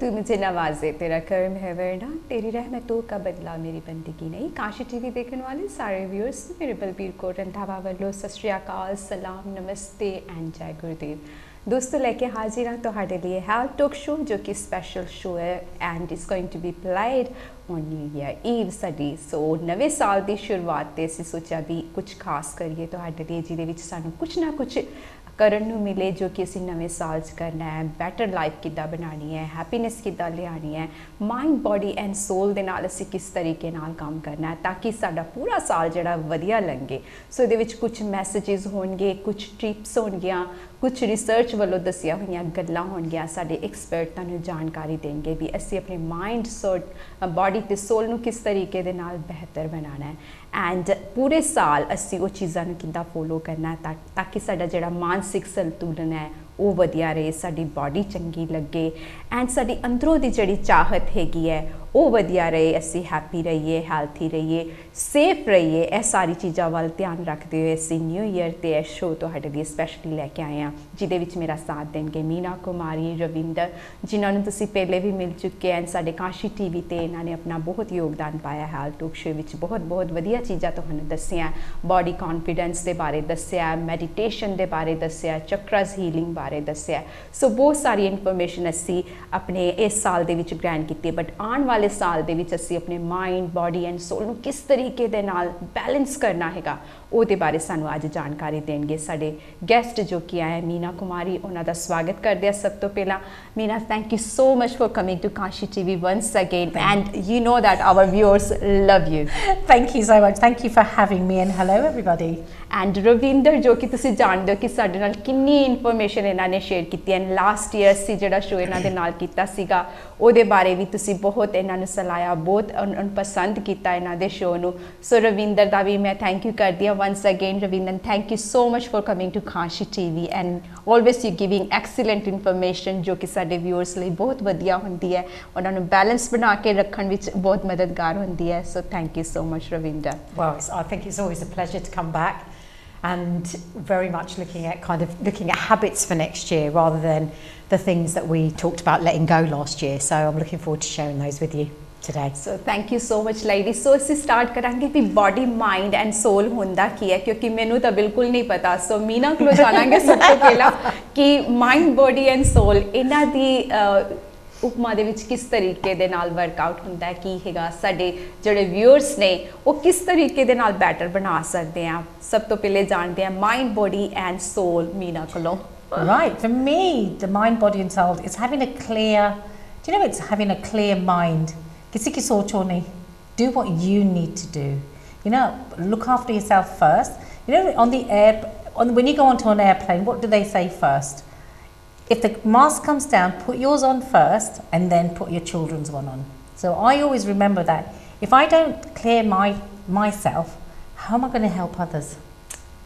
तू मुझे नवाजे, तेरा कर्म है वरना तेरी रहमतों का बदला मेरी बंदगी नहीं। काशी टीवी देखने वाले सारे व्यूअर्स मेरे बलबीर को रंधावा वालों सत श्री अकाल, सलाम, नमस्ते एंड जय गुरुदेव। दोस्तों लेके हाजिर हाँ तुहाडे लिए हेल्थ टॉक शो जो कि स्पैशल शो है and is going to be played on new year eve साडी। सो नवे साल की शुरुआत ते असीं सोचा भी कुछ खास करिए तुहाडे लिए जिहदे विच सानूं कुछ ना कुछ करन नूं मिले जो कि असीं नवे साल च करना है। बैटर लाइफ किद्दां बनानी है, हैप्पीनेस किद्दां लियानी है, माइंड बॉडी एंड सोल दे नाल असीं किस तरीके नाल काम करना है ताकि साडा पूरा साल जिहड़ा वधिया लंघे। सो इहदे विच कुछ मैसेजेस होणगे, कुछ टिप्स होणगियां, कुछ रिसर्च वालों दसिया हुई गल्लां होणगियां, साडे एक्सपर्ट तुहानूं जानकारी देंगे भी असीं अपने माइंड बॉडी ते सोल नूं किस तरीके दे नाल बेहतर बनाना है एंड पूरे साल असीं वो चीज़ां नूं किद्दां फॉलो करना है ताकि साडा जिहड़ा मानसिक संतुलन है वो वधिया रहे, साडी बॉडी चंगी लगे एंड साडी अंदरों दी जिहड़ी चाहत हैगी है वो वधिया रहे, असीं हैप्पी रहिए, हेल्थी रहिए, सेफ रहिए। यह सारी चीज़ों वाल ध्यान रखते हुए असीं न्यू ईयर ते यह शो तुहाडे लिए स्पैशली लैके आए हैं जिहदे विच मेरा साथ देंगे मीना कुमारी, रविंदर जिन्होंने तुसीं पहले भी मिल चुके हैं। साडे काशी टीवी ते इन्होंने अपना बहुत योगदान पाया हेल्थ टॉक शो विच, बहुत वधिया चीज़ां तुहानूं दस्सियां, बॉडी कॉन्फिडेंस के बारे दस्सिया, मैडिटेशन के बारे दस्सिया, चक्रस हीलिंग बारे दस्सिया। सो बहुत सारी इनफॉर्मेशन असीं अपने इस साल दे विच ग्रहण कीती, बट आने वाले साल दे विच असीं अपने माइंड बॉडी एंड सोल नूं किस तरीके दे नाल बैलेंस करना हैगा ਉਹਦੇ बारे सानू अज जानकारी देंगे साडे गेस्ट जो कि आए मीना कुमारी। उन्हां दा स्वागत करदे आ सब तो पहला। Meena, thank you so much for coming to Kashi TV once again and you know that our viewers love you. Thank you so much. Thank you for having me and hello everybody. And Ravinder जो कि तुसीं जानदे हो कि साडे नाल किन्नी information इन्हां ने शेयर कीती है। लास्ट ईयर असीं जिहड़ा शो इन्हां दे नाल कीता सीगा ਉਹਦੇ बारे भी तुसीं बहुत इन्हां नूं सलाया, बहुत पसंद कीता इन्हां दे शो नूं। सो रविंदर दा भी मैं थैंक यू करदी हां once again Ravindan, thank you so much for coming to Kanshi TV and always you giving excellent information जो कि साडे viewers ਲਈ बहुत ਵਧੀਆ ਹੁੰਦੀ है, ਉਹਨਾਂ ਨੂੰ बैलेंस बना के रखण विच बहुत मददगार ਹੁੰਦੀ है। So thank you so much Ravindan. Well, I think it's always a pleasure to come back and very much looking at habits for next year rather than the things that we talked about letting go last year. So I'm looking forward to sharing those with you today. So thank you so much ladies. So ਅਸੀਂ start ਕਰਾਂਗੇ ਵੀ body mind and soul ਹੁੰਦਾ ਕੀ ਹੈ ਕਿਉਂਕਿ ਮੈਨੂੰ ਤਾਂ ਬਿਲਕੁਲ ਨਹੀਂ ਪਤਾ। ਸੋ ਮੀਨਾ ਕੋਲੋਂ ਜਾਣਾਂਗੇ ਸਭ ਤੋਂ ਪਹਿਲਾਂ ਕਿ mind body and soul ਇਹਨਾਂ ਦੀ ਉਪਮਾ ਦੇ ਵਿੱਚ ਕਿਸ ਤਰੀਕੇ ਦੇ ਨਾਲ ਵਰਕਆਊਟ ਹੁੰਦਾ ਹੈ, ਕੀ ਹੈਗਾ ਸਾਡੇ ਜਿਹੜੇ ਵਿਊਅਰਸ ਨੇ ਉਹ ਕਿਸ ਤਰੀਕੇ ਦੇ ਨਾਲ ਬੈਟਰ ਬਣਾ ਸਕਦੇ ਆ। ਸਭ ਤੋਂ ਪਹਿਲੇ ਜਾਣਦੇ ਆ ਮਾਈਂਡ ਬੋਡੀ ਐਂਡ ਸੋਲ ਮੀਨਾ ਕੋਲੋਂ। Right, for me the mind body and soul is having a clear, do you know, it's having a clear mind. किसी की सोचो नहीं, do what you need to do, you know, look after yourself first. You know, on the when you go onto an airplane, what do they say first? If the mask comes down, put yours on first and then put your children's one on. So I always remember that if I don't clear myself, how am I going to help others?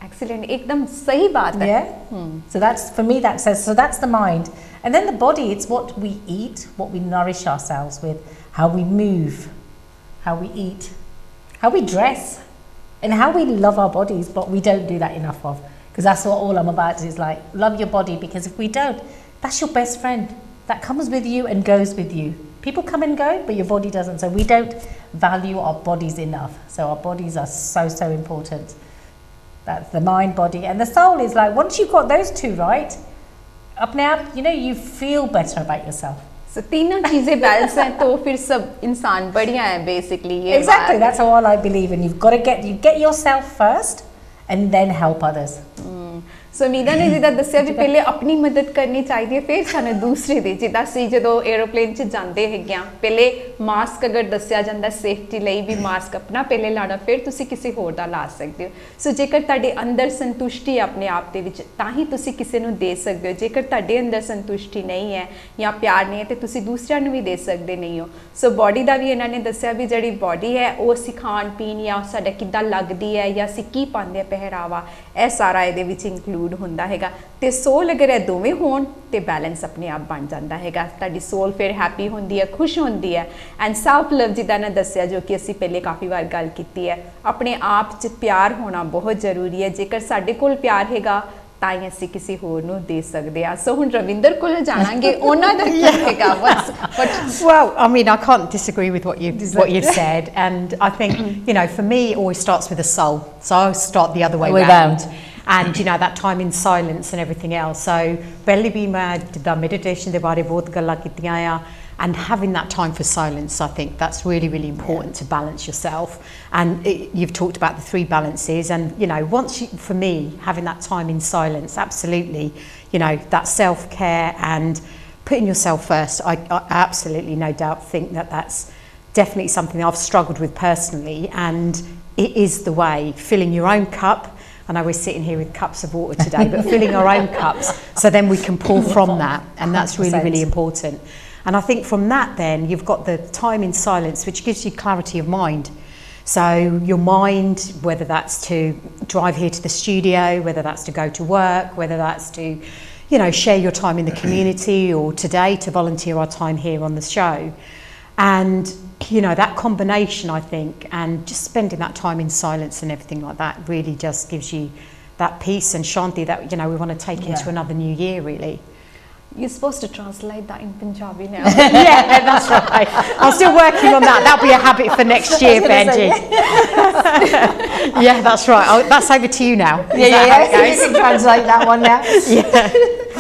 Excellent, एकदम सही बात है। Yeah. So that's, for me, that's the mind. And then the body, it's what we eat, what we nourish ourselves with, how we move, how we eat, how we dress, and how we love our bodies, but we don't do that enough of. Because that's what all I'm about is like, love your body, because if we don't, that's your best friend. That comes with you and goes with you. People come and go, but your body doesn't. So we don't value our bodies enough. So our bodies are so important. That's the mind, body, and the soul is like, once you've got those two right, अपने आप, you know, you feel better about yourself. So तीनों चीज़ें balance हैं तो फिर सब इंसान बढ़िया है basically ये। Exactly, that's all I believe in. You've got to get yourself first and then help others. सो मीना ने जिदा दस्सिया भी पहले अपनी मदद करनी चाहिए फिर सानू दूसरे दी। जिदा सी जो एरोप्लेन च जाते हैं पहले मास्क अगर दस्सिया जाता सेफ्टी ਲਈ भी मास्क अपना पहले लाना फिर तुसी किसी होर दा ला सकते हो। सो जेकर तुहाडे अंदर संतुष्टि अपने आप दे विच तां ही तुसी किसी नूं दे सकते हो। जेकर तुहाडे अंदर संतुष्टि नहीं है या प्यार नहीं है तो तुसी दूसरिਆਂ ਨੂੰ भी दे सकते नहीं हो। सो बॉडी का भी इन्होंने दस्सिया भी जिहड़ी बॉडी है वो असीं खाण पीण या साडा किद्दां लगदी है या असीं की पाਉਂਦੇ ਪਹਿਰਾਵਾ ਇਹ ਸਾਰਾ ਇਹਦੇ ਵਿੱਚ इंक्लूड ਹੁੰਦਾ ਹੈਗਾ। ਤੇ सोल अगर ਇਹ ਦੋਵੇਂ ਹੋਣ ਤੇ बैलेंस अपने आप बन जाता हैगा। ਤੁਹਾਡੀ सोल फिर हैप्पी होंदी है, खुश होंदी है एंड सैल्फ लव जिदा ने दस्सिया जो कि असीं पहले काफ़ी बार गल कीती है। अपने आप च प्यार होना बहुत जरूरी है। जेकर साडे कोल प्यार हैगा ਤਾਂ ਹੀ ਅਸੀਂ ਕਿਸੇ ਹੋਰ ਨੂੰ ਦੇ ਸਕਦੇ ਆ ਸੋ ਹੁਣ ਰਵਿੰਦਰ ਕੋਲ ਜਾਣਾਂਗੇ ਉਹਨਾਂ ਦਾ ਕੀ ਹੈਗਾ well I mean I can't disagree with what you've said and I think you know for me it always starts with the soul so I start the other way round and you know that time in silence and everything else so ਪਹਿਲੇ ਵੀ ਮੈਂ ਜਿੱਦਾਂ meditation ਦੇ ਬਾਰੇ ਬਹੁਤ ਗੱਲਾਂ ਕੀਤੀਆਂ ਆ and having that time for silence I think that's really really important to balance yourself and you've talked about the 3 balances and you know once you, for me having that time in silence absolutely you know that self-care and putting yourself first I absolutely no doubt think that that's definitely something I've struggled with personally and it is the way filling your own cup. I know we're sitting here with cups of water today but filling our own cups so then we can pour from that and that's really really important. And I think from that then you've got the time in silence which gives you clarity of mind. So your mind, whether that's to drive here to the studio, whether that's to go to work, whether that's to, you know, share your time in the community or today to volunteer our time here on the show. And, you know, that combination I think and just spending that time in silence and everything like that really just gives you that peace and shanti that, you know, we want to take into another new year really. You're supposed to translate that in Punjabi now. Yeah, that's right. I'm still working on that. That'll be a habit for next year, Benji. Yeah, that's right. That's over to you now. Yeah. You can translate that one now. Yeah.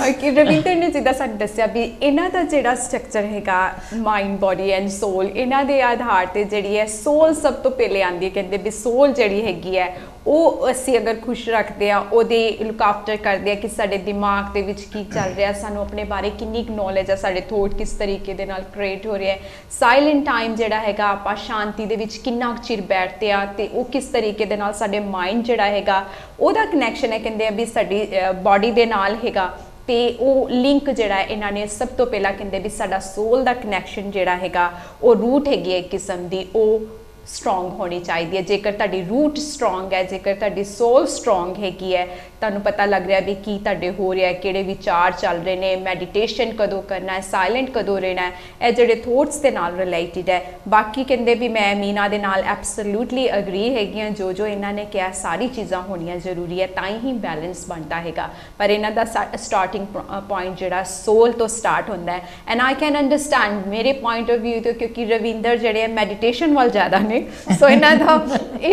Okay, Ravinder ਨੇ ਜਿੱਦਾਂ ਸਾਨੂੰ ਦੱਸਿਆ ਵੀ ਇਹਨਾਂ ਦਾ ਜਿਹੜਾ structure ਹੈਗਾ mind body and ਸੋਲ ਇਹਨਾਂ ਦੇ ਆਧਾਰ ਤੇ ਜਿਹੜੀ ਹੈ ਸੋਲ ਸਭ ਤੋਂ ਪਹਿਲੇ ਆਉਂਦੀ ਹੈ ਕਹਿੰਦੇ ਵੀ ਸੋਲ ਜਿਹੜੀ ਹੈਗੀ ਹੈ ਉਹ ਅਸੀਂ ਅਗਰ ਖੁਸ਼ ਰੱਖਦੇ ਆ ਉਹਦੇ ਲੁੱਕ ਆਫਟਰ ਕਰਦੇ ਆ ਕਿ ਸਾਡੇ ਦਿਮਾਗ ਦੇ ਵਿੱਚ ਕੀ ਚੱਲ ਰਿਹਾ ਸਾਨੂੰ ਆਪਣੇ ਬਾਰੇ ਕਿੰਨੀ ਨੌਲੇਜ ਆ ਸਾਡੇ ਥੋਟ ਕਿਸ ਤਰੀਕੇ ਦੇ ਨਾਲ ਕ੍ਰੀਏਟ ਹੋ ਰਿਹਾ ਹੈ ਸਾਇਲੈਂਟ ਟਾਈਮ ਜਿਹੜਾ ਹੈਗਾ ਆਪਾਂ ਸ਼ਾਂਤੀ ਦੇ ਵਿੱਚ ਕਿੰਨਾ ਚਿਰ ਬੈਠਦੇ ਆ ਤੇ ਉਹ ਕਿਸ ਤਰੀਕੇ ਦੇ ਨਾਲ ਸਾਡੇ ਮਾਈਂਡ ਜਿਹੜਾ ਹੈਗਾ ਉਹਦਾ ਕਨੈਕਸ਼ਨ ਹੈ ਕਹਿੰਦੇ ਆ ਵੀ ਸਾਡੀ ਬਾਡੀ ਦੇ ਨਾਲ ਹੈਗਾ ਤੇ ਉਹ ਲਿੰਕ ਜਿਹੜਾ ਇਹਨਾਂ ਨੇ ਸਭ ਤੋਂ ਪਹਿਲਾਂ ਕਹਿੰਦੇ ਵੀ ਸਾਡਾ ਸੋਲ ਦਾ ਕਨੈਕਸ਼ਨ ਜਿਹੜਾ ਹੈਗਾ ਉਹ ਰੂਟ ਹੈਗੀ ਹੈ ਕਿਸਮ ਦੀ ਉਹ ਸਟਰੋਂਗ ਹੋਣੀ ਚਾਹੀਦੀ ਹੈ ਜੇਕਰ ਤੁਹਾਡੀ ਰੂਟ ਸਟਰੋਂਗ ਹੈ ਜੇਕਰ ਤੁਹਾਡੀ ਸੋਲ ਸਟਰੋਂਗ ਹੈਗੀ ਹੈ ਤੁਹਾਨੂੰ ਪਤਾ ਲੱਗ ਰਿਹਾ ਵੀ ਕੀ ਤੁਹਾਡੇ ਹੋ ਰਿਹਾ ਕਿਹੜੇ ਵਿਚਾਰ ਚੱਲ ਰਹੇ ਨੇ ਮੈਡੀਟੇਸ਼ਨ ਕਦੋਂ ਕਰਨਾ ਹੈ ਸਾਇਲੈਂਟ ਕਦੋਂ ਰਹਿਣਾ ਹੈ ਇਹ ਜਿਹੜੇ ਥੋਟਸ ਦੇ ਨਾਲ ਰਿਲੇਟਡ ਹੈ ਬਾਕੀ ਕਹਿੰਦੇ ਵੀ ਮੈਂ ਮੀਨਾ ਦੇ ਨਾਲ ਐਬਸੋਲੂਟਲੀ ਅਗਰੀ ਹੈਗੀ ਹਾਂ ਜੋ ਇਹਨਾਂ ਨੇ ਕਿਹਾ ਸਾਰੀ ਚੀਜ਼ਾਂ ਹੋਣੀਆਂ ਜ਼ਰੂਰੀ ਹੈ ਤਾਂ ਹੀ ਬੈਲੈਂਸ ਬਣਦਾ ਹੈਗਾ ਪਰ ਇਹਨਾਂ ਦਾ ਸਟਾਰਟਿੰਗ ਪੁਆਇੰਟ ਜਿਹੜਾ ਸੋਲ ਤੋਂ ਸਟਾਰਟ ਹੁੰਦਾ ਹੈ ਐਂਡ ਆਈ ਕੈਨ ਅੰਡਰਸਟੈਂਡ ਮੇਰੇ ਪੁਆਇੰਟ ਆਫ ਵਿਊ ਤੋਂ ਕਿਉਂਕਿ ਰਵਿੰਦਰ ਜਿਹੜੇ ਮੈਡੀਟੇਸ਼ਨ ਵੱਲ ਜ਼ਿਆਦਾ ਨੇ ਸੋ ਇਹਨਾਂ ਦਾ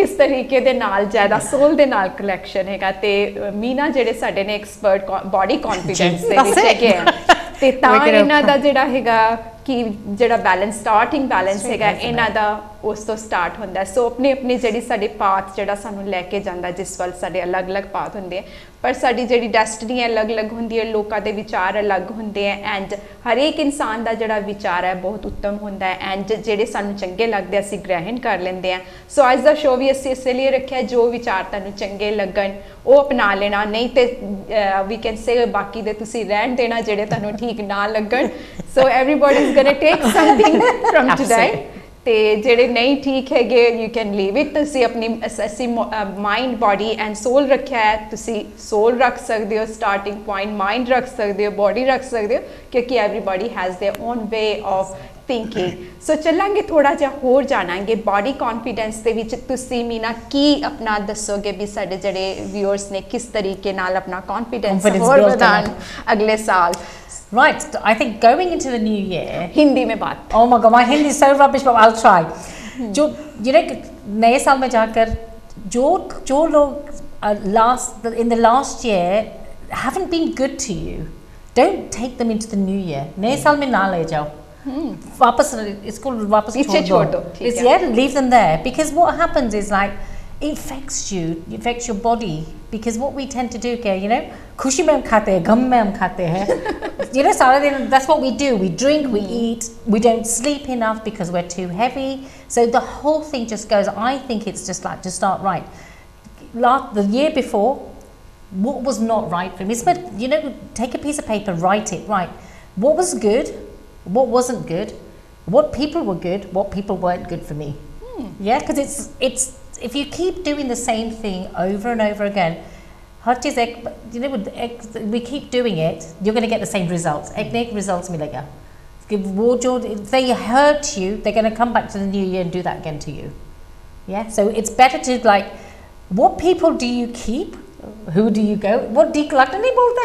ਇਸ ਤਰੀਕੇ ਦੇ ਨਾਲ ਜ਼ਿਆਦਾ ਸੋਲ ਦੇ ਨਾਲ ਕਨੈਕਸ਼ਨ ਹੈਗਾ ਤੇ ਮੀਨਾ ਜਿਹੜੇ ਸਾਡੇ ਨੇ ਐਕਸਪਰਟ ਬੋਡੀ ਕੌਨਫੀਡੈਂਸ ਦੇ ਵਿੱਚ ਹੈਗੇ ਆ ਤੇ ਤਾਂ ਇਹਨਾਂ ਦਾ ਜਿਹੜਾ ਹੈਗਾ ਕਿ ਜਿਹੜਾ ਬੈਲੈਂਸ ਸਟਾਰਟਿੰਗ ਬੈਲੈਂਸ ਹੈਗਾ ਇਹਨਾਂ ਦਾ ਉਸ ਤੋਂ ਸਟਾਰਟ ਹੁੰਦਾ ਸੋ ਆਪਣੀ ਆਪਣੀ ਜਿਹੜੀ ਸਾਡੇ ਪਾਥ ਜਿਹੜਾ ਸਾਨੂੰ ਲੈ ਕੇ ਜਾਂਦਾ ਜਿਸ ਵੱਲ ਸਾਡੇ ਅਲੱਗ-ਅਲੱਗ ਪਾਥ ਹੁੰਦੇ ਆ ਪਰ ਸਾਡੀ ਜਿਹੜੀ ਡੈਸਟਨੀ ਅਲੱਗ-ਅਲੱਗ ਹੁੰਦੀ ਹੈ ਲੋਕਾਂ ਦੇ ਵਿਚਾਰ ਅਲੱਗ ਹੁੰਦੇ ਆ ਐਂਡ ਹਰੇਕ ਇਨਸਾਨ ਦਾ ਜਿਹੜਾ ਵਿਚਾਰ ਹੈ ਬਹੁਤ ਉੱਤਮ ਹੁੰਦਾ ਹੈ ਐਂਡ ਜਿਹੜੇ ਸਾਨੂੰ ਚੰਗੇ ਲੱਗਦੇ ਅਸੀਂ ਗ੍ਰਹਿਣ ਕਰ ਲੈਂਦੇ ਆ ਸੋ ਅੱਜ ਦਾ ਸ਼ੋਅ ਵੀ ਅਸੀਂ ਇਸ ਲਈ ਰੱਖਿਆ ਜੋ ਵਿਚਾਰ ਤੁਹਾਨੂੰ ਚੰਗੇ ਲੱਗਣ ਉਹ ਅਪਣਾ ਲੈਣਾ ਨਹੀਂ ਤੇ ਵੀ ਕੈਨ ਸੇ ਬਾਕੀ ਦੇ ਤੁਸੀਂ ਰਹਿਣ ਦੇਣਾ ਜਿਹੜੇ ਤੁਹਾਨੂੰ ਠੀਕ ਨਾ ਲੱਗਣ so everybody is going to take something from today ਤੇ ਜਿਹੜੇ ਨਹੀਂ ਠੀਕ ਹੈਗੇ ਯੂ ਕੈਨ ਲੀਵ ਇਟ ਤੁਸੀਂ ਆਪਣੀ ਅਸੀਂ ਮਾਈਂਡ ਬੋਡੀ ਐਂਡ ਸੋਲ ਰੱਖਿਆ ਹੈ ਤੁਸੀਂ ਸੋਲ ਰੱਖ ਸਕਦੇ ਹੋ ਸਟਾਰਟਿੰਗ ਪੁਆਇੰਟ ਮਾਈਂਡ ਰੱਖ ਸਕਦੇ ਹੋ ਬੋਡੀ ਰੱਖ ਸਕਦੇ ਹੋ ਕਿਉਂਕਿ everybody has their own way of thinking so ਚੱਲਾਂਗੇ ਥੋੜਾ ਜਿਹਾ ਹੋਰ ਜਾਣਾਂਗੇ ਬੋਡੀ ਕੌਨਫੀਡੈਂਸ ਦੇ ਵਿੱਚ ਤੁਸੀਂ ਮੀਨਾ ਕੀ ਆਪਣਾ ਦੱਸੋਗੇ ਵੀ ਸਾਡੇ ਜਿਹੜੇ ਵਿਊਅਰਸ ਨੇ ਕਿਸ ਤਰੀਕੇ ਨਾਲ ਆਪਣਾ ਕੌਨਫੀਡੈਂਸ ਹੋਰ ਵਧਾਉਣ ਅਗਲੇ ਸਾਲ Right, I think going into the new year. Hindi में बात. Oh my God, my Hindi is so rubbish, but I'll try. जो नए साल में जाकर जो लोग in the last year haven't been good to you, don't take them into the new year. नए साल में ना ले जाओ. वापस इसको वापस छोड़ दो. Yeah, leave them there because what happens is like. It affects you, it affects your body because what we tend to do, you know, खुशी में हम खाते हैं, गम में हम खाते हैं, you know, सारा दिन that's what we do. We drink, we eat, we don't sleep enough because we're too heavy. So the whole thing just goes. I think it's just like to start right. The year before, what was not right for me? But you know, take a piece of paper, write it. Right, what was good, what wasn't good, what people were good, what people weren't good for me. Yeah, because it's. If you keep doing the same thing over and over again, you know, we keep doing it, you're going to get the same results. Ek results milega. If they hurt you, they're going to come back to the new year and do that again to you. Yeah, so it's better to like, what people do you keep who do you go? वो declutter नहीं बोलते?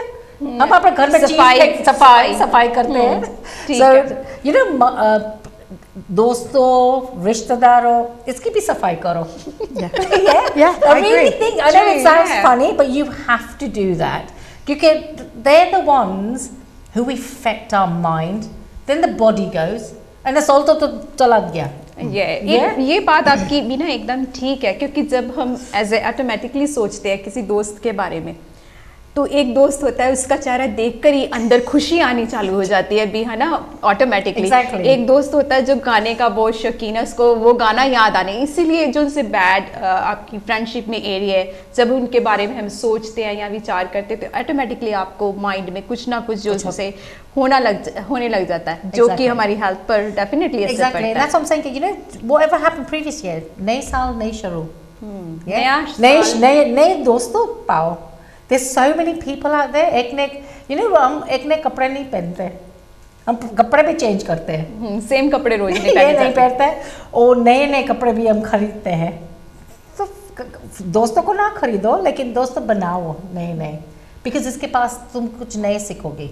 हम अपने घर में सफाई करते हैं. So you know, दोस्तों, रिश्तेदारों, इसकी भी सफाई करो. Yeah, I really think, I know it sounds funny, but you have to do that. Because they're the ones who affect our mind, then the body goes, and it's all तो चला गया. ये बात आपकी भी ना एकदम ठीक है, क्योंकि जब हम ऐसे ऑटोमेटिकली सोचते हैं किसी दोस्त के बारे में, तो एक दोस्त होता है, उसका चेहरा देखकर ही अंदर खुशी आनी चालू हो जाती है भी, है ना, ऑटोमेटिकली. एक दोस्त होता है जो गाने का बहुत शौकीन है, उसको वो गाना याद आने, इसीलिए जो उनसे बैड आपकी फ्रेंडशिप में एरिया है, जब उनके बारे में हम सोचते हैं या विचार करते हैं, तो ऑटोमेटिकली आपको माइंड में कुछ ना कुछ जो से होने लग जाता है, जो कि हमारी हेल्थ पर डेफिनेटली असर पड़ता है. That's what I'm saying. You know, whatever happened previous year, नए साल नई शुरू, नए दोस्तों पाओ. There's so many people out there. हम एक ने कपड़े नहीं पहनते, हम कपड़े भी चेंज करते हैं. सेम कपड़े रोज नहीं पहनते, और नए कपड़े भी हम खरीदते हैं. तो दोस्तों को ना खरीदो, लेकिन दोस्तों बनाओ नए, because इसके पास तुम कुछ नए सीखोगे.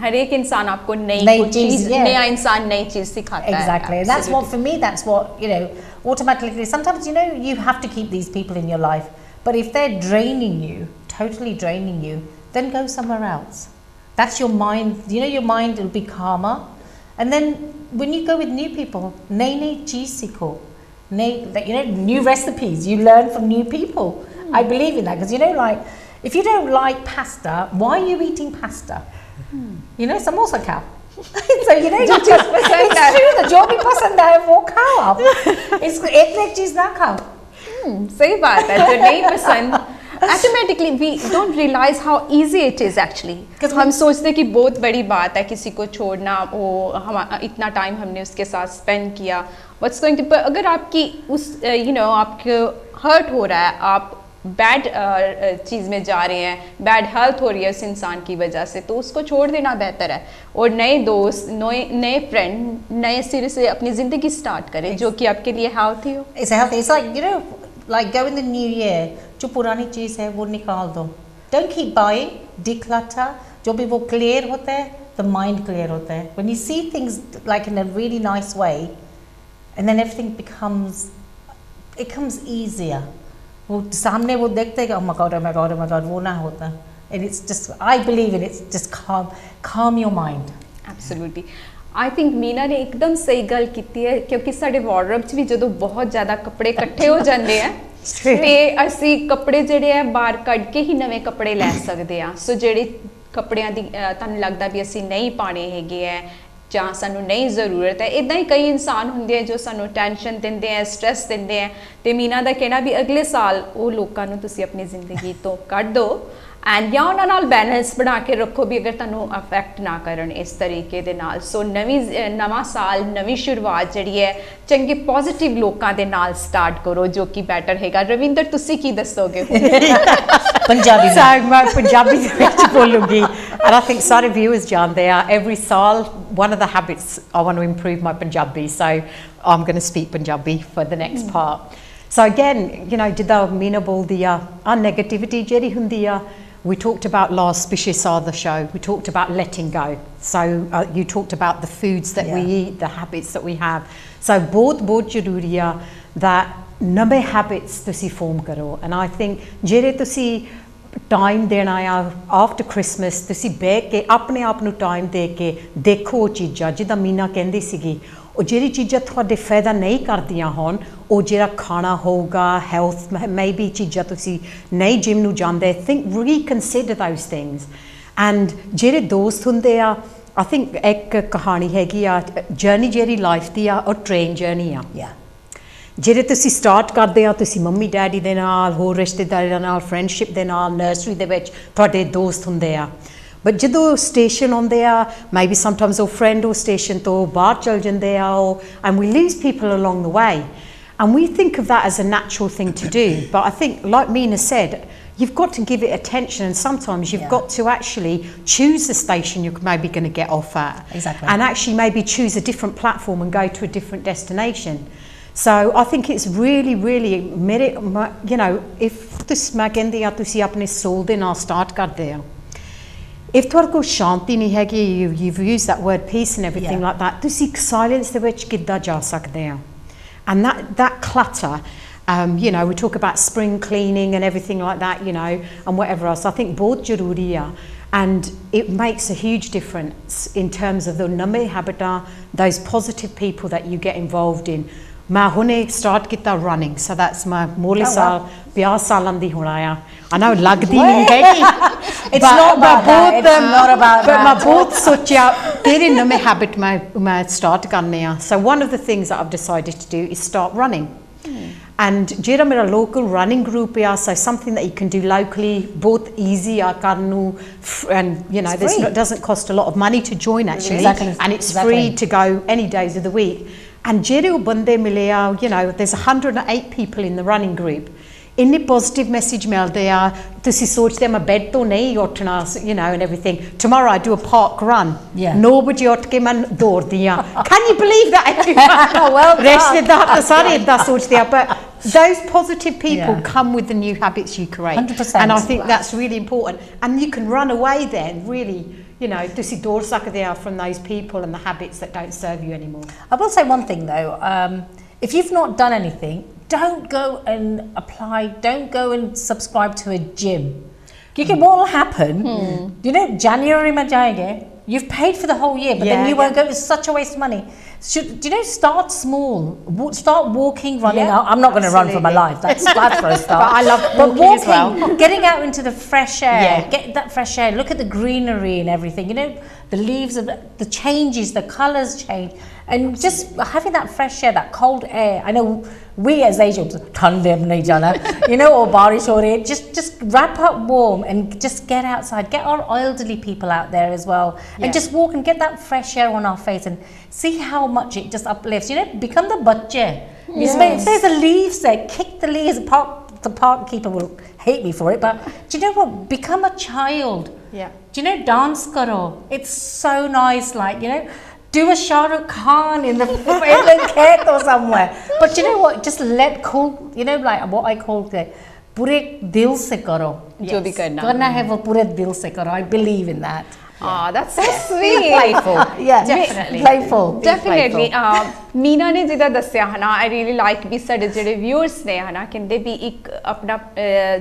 हर एक इंसान आपको नई चीज, नया इंसान नई चीज सिखाता है. Exactly. And that's what, for me, that's what, you know, automatically, sometimes, you know, you have to keep these people in your life, but if they're draining you, totally draining you, then go somewhere else. That's your mind, you know, your mind will be calmer. And then when you go with new people, nai cheez sikho, you know, new recipes, you learn from new people. I believe in that, because, you know, like, if you don't like pasta, why are you eating pasta? You know, samosa khao. So, you know, it's true that जो भी पसंद है वो खाओ आप. इसको एक चीज ना खाओ. सही बात है, जो नहीं पसंद, automatically we don't realize how easy it is actually. हम सोचते हैं कि बहुत बड़ी बात है किसी को छोड़ना, वो हम इतना टाइम हमने उसके साथ स्पेंड किया, what's going to, अगर आपकी उस you know, आपको हर्ट हो रहा है, आप बैड चीज़ में जा रहे हैं, बैड हेल्थ हो रही है उस इंसान की वजह से, तो उसको छोड़ देना बेहतर है, और नए दोस्त, नए फ्रेंड, नए सिरे से अपनी ज़िंदगी स्टार्ट करें जो कि आपके लिए हेल्थी हो. It's healthy. It's like, you know, like go in the new year, जो पुरानी चीज़ है वो निकाल दो. Don't keep buying, declutter. जो भी वो clear होता है, the mind clear होता है. When you see things like in a really nice way, and then everything becomes easier. वो सामने वो देखते हैं कि oh my god, वो ना होता. And it's just, I believe in it's just calm your mind. Absolutely. I think Meena ने एकदम सही गल कीती है, क्योंकि साडे वार्डरोब च भी जदों बहुत ज़्यादा कपड़े इकट्ठे हो जाते हैं, ते असी कपड़े जिहड़े है बाहर कढ के ही नवे कपड़े लै सकदे आ. सो जिहड़े कपड़ियां दी तुहानूं लगदा भी असी नहीं पाने हैगे है, ਜਾਂ ਸਾਨੂੰ ਨਹੀਂ ਜ਼ਰੂਰਤ ਹੈ, ਇਦਾਂ ਹੀ ਕਈ ਇਨਸਾਨ ਹੁੰਦੇ ਆ ਜੋ ਸਾਨੂੰ ਟੈਨਸ਼ਨ ਦਿੰਦੇ ਆ, ਸਟ੍ਰੈਸ ਦਿੰਦੇ ਆ, ਤੇ ਮੀਨਾ ਦਾ ਕਹਿਣਾ ਵੀ ਅਗਲੇ ਸਾਲ ਉਹ ਲੋਕਾਂ ਨੂੰ ਤੁਸੀਂ ਆਪਣੀ ਜ਼ਿੰਦਗੀ ਤੋਂ ਕੱਢ ਦਿਓ, ਐਂਡ ਜਾਂ ਉਹਨਾਂ ਨਾਲ ਬੈਲੈਂਸ ਬਣਾ ਕੇ ਰੱਖੋ ਵੀ ਅਗਰ ਤੁਹਾਨੂੰ ਅਫੈਕਟ ਨਾ ਕਰਨ ਇਸ ਤਰੀਕੇ ਦੇ ਨਾਲ. ਸੋ ਨਵਾਂ ਸਾਲ, ਨਵੀਂ ਸ਼ੁਰੂਆਤ ਜਿਹੜੀ ਹੈ ਚੰਗੇ ਪੋਜ਼ਿਟਿਵ ਲੋਕਾਂ ਦੇ ਨਾਲ ਸਟਾਰਟ ਕਰੋ, ਜੋ ਕਿ ਬੈਟਰ ਹੈਗਾ. ਰਵਿੰਦਰ, ਤੁਸੀਂ ਕੀ ਦੱਸੋਗੇ? ਪੰਜਾਬੀ ਮੈਂ ਪੰਜਾਬੀ ਦੇ ਵਿੱਚ ਬੋਲੂੰਗੀ. And I think ਸਾਰੇ viewers ਜਾਣਦੇ ਆ, every ਸਾਲ one of the habits I want to improve my Punjabi, so I'm going to speak Punjabi for the next part. So again, you know, ਜਿੱਦਾਂ ਮੀਨਾ ਬੋਲਦੀ ਆ, negativity ਜਿਹੜੀ ਹੁੰਦੀ ਆ, we talked about last Species of the show, we talked about letting go. So you talked about the foods that we eat, the habits that we have. So ਬਹੁਤ ਜ਼ਰੂਰੀ ਆ that ਨਵੇਂ habits ਤੁਸੀਂ form ਕਰੋ. And I think ਜਿਹੜੇ ਤੁਸੀਂ time देना आ after Christmas, तुसी बह के अपने आप नू टाइम दे के देखो वो चीज़ां जिद्दां मीना कहंदी सीगी, ਉਹ ਜਿਹੜੀ ਚੀਜ਼ਾਂ ਤੁਹਾਡੇ ਫਾਇਦਾ ਨਹੀਂ ਕਰਦੀਆਂ ਹੋਣ, ਉਹ ਜਿਹੜਾ ਖਾਣਾ ਹੋਊਗਾ, ਹੈਲਥ ਮੇਬੀ ਚੀਜ਼ਾਂ ਤੁਸੀਂ ਨਹੀਂ ਜਿਮ ਨੂੰ ਜਾਂਦੇ, ਥਿੰਕ ਰੀਕਨਸੀਡਰ ਦੋਜ਼ ਥਿੰਗਸ. ਐਂਡ ਜਿਹੜੇ ਦੋਸਤ ਹੁੰਦੇ ਆ, ਆਈ ਥਿੰਕ ਇੱਕ ਕਹਾਣੀ ਹੈਗੀ ਆ, ਜਰਨੀ ਜਿਹੜੀ ਲਾਈਫ ਦੀ ਆ, ਉਹ ਟ੍ਰੇਨ ਜਰਨੀ ਆ. ਜਿਹੜੇ ਤੁਸੀਂ ਸਟਾਰਟ ਕਰਦੇ ਆ, ਤੁਸੀਂ ਮੰਮੀ ਡੈਡੀ ਦੇ ਨਾਲ, ਹੋਰ ਰਿਸ਼ਤੇਦਾਰਾਂ ਨਾਲ, ਫਰੈਂਡਸ਼ਿਪ ਦੇ ਨਾਲ, ਨਰਸਰੀ ਦੇ ਵਿੱਚ ਤੁਹਾਡੇ ਦੋਸਤ ਹੁੰਦੇ ਆ. ਬਟ ਜਦੋਂ ਸਟੇਸ਼ਨ ਆਉਂਦੇ ਆ, ਮੇਬੀ ਸਮਟਾਈਮਸ ਉਹ ਫਰੈਂਡ ਉਹ ਸਟੇਸ਼ਨ ਤੋਂ ਬਾਹਰ ਚਲ ਜਾਂਦੇ ਆ, and we lose people along the way, and we think of that as a natural thing to do. But I think like Meena said, you've got to give it attention, and sometimes you've got to actually choose the station you're maybe going to get off at. Exactly. And actually maybe choose a different platform and go to a different destination. So I think it's really you know, if मैं कहंदी आ तुसी अपने soul दे नाल start करदे आ, if तुहाडे कोल शांति नहीं हैगी, you've used that word peace and everything like that, तुसी silence दे विच किद्दां जा सकदे आ, and that clutter, you know, we talk about spring cleaning and everything like that, you know, and whatever else, I think बहुत जरूरी आ, and it makes a huge difference in terms of the नमें habitat, those positive people that you get involved in. मैं हुने start किता running, so that's my मोले साल 50 सालन दी होना आ, I know लगदी नहीं है it's not about that, it's not about that, but मैं बहुत सोचा तेरे नमें habit मैं start करने आ, so one of the things that I've decided to do is start running. And जेरा मेरा local running group है, so something that you can do locally, both easy करनू, and you know, it doesn't cost a lot of money to join actually, and it's free to go any days of the week. And जेरे वो बंदे मिले आ, you know, there's 108 people in the running group. इन्नी positive message मिलते आ, तुसी सोचते मैं bed तो नहीं उठना, you know, and everything. Tomorrow I do a park run. 9 बजे उठ के मैं दौड़ती आ. Can you believe that? Well done. तो सारे इतना सोचते आ, but those positive people come with the new habits you create. 100%. And I think that's really important. And you can run away then, really, you know, तुसी दौड़ सकते आ from those people and the habits that don't serve you anymore. I will say one thing though, if you've not done anything, don't go and apply, don't go and subscribe to a gym. Because what will happen, you know, January mein jayenge, you've paid for the whole year, but then you won't go, it's such a waste of money. You know, start small, start walking, running out. I'm not going to run for my life, that's for a start. But I love walking as well. Getting out into the fresh air, get that fresh air, look at the greenery and everything, you know, the leaves, the changes, the colours change. And just having that fresh air, that cold air. I know we as Asians, you know, or barish or rain, just wrap up warm and just get outside. Get our elderly people out there as well, and just walk and get that fresh air on our face and see how much it just uplifts. You know, become the butcher. If there's the leaves there, kick the leaves. The park keeper will hate me for it, but do you know what? Become a child. Yeah. Do you know, dance karo? It's so nice, like, you know, do a Shah Rukh Khan in the Khet or somewhere. But you know what? Just let cool, you know, like what I call the pure dil se karo. Jo bhi karna. Karna hai wo pure dil se karo. I believe in that. Ah, that's so sweet. Playful. Definitely. Playful. Definitely. Meena ने जिदा दस्या है ना, I really like भी साढ़े जड़े viewers ने है ना, किंदे भी एक अपना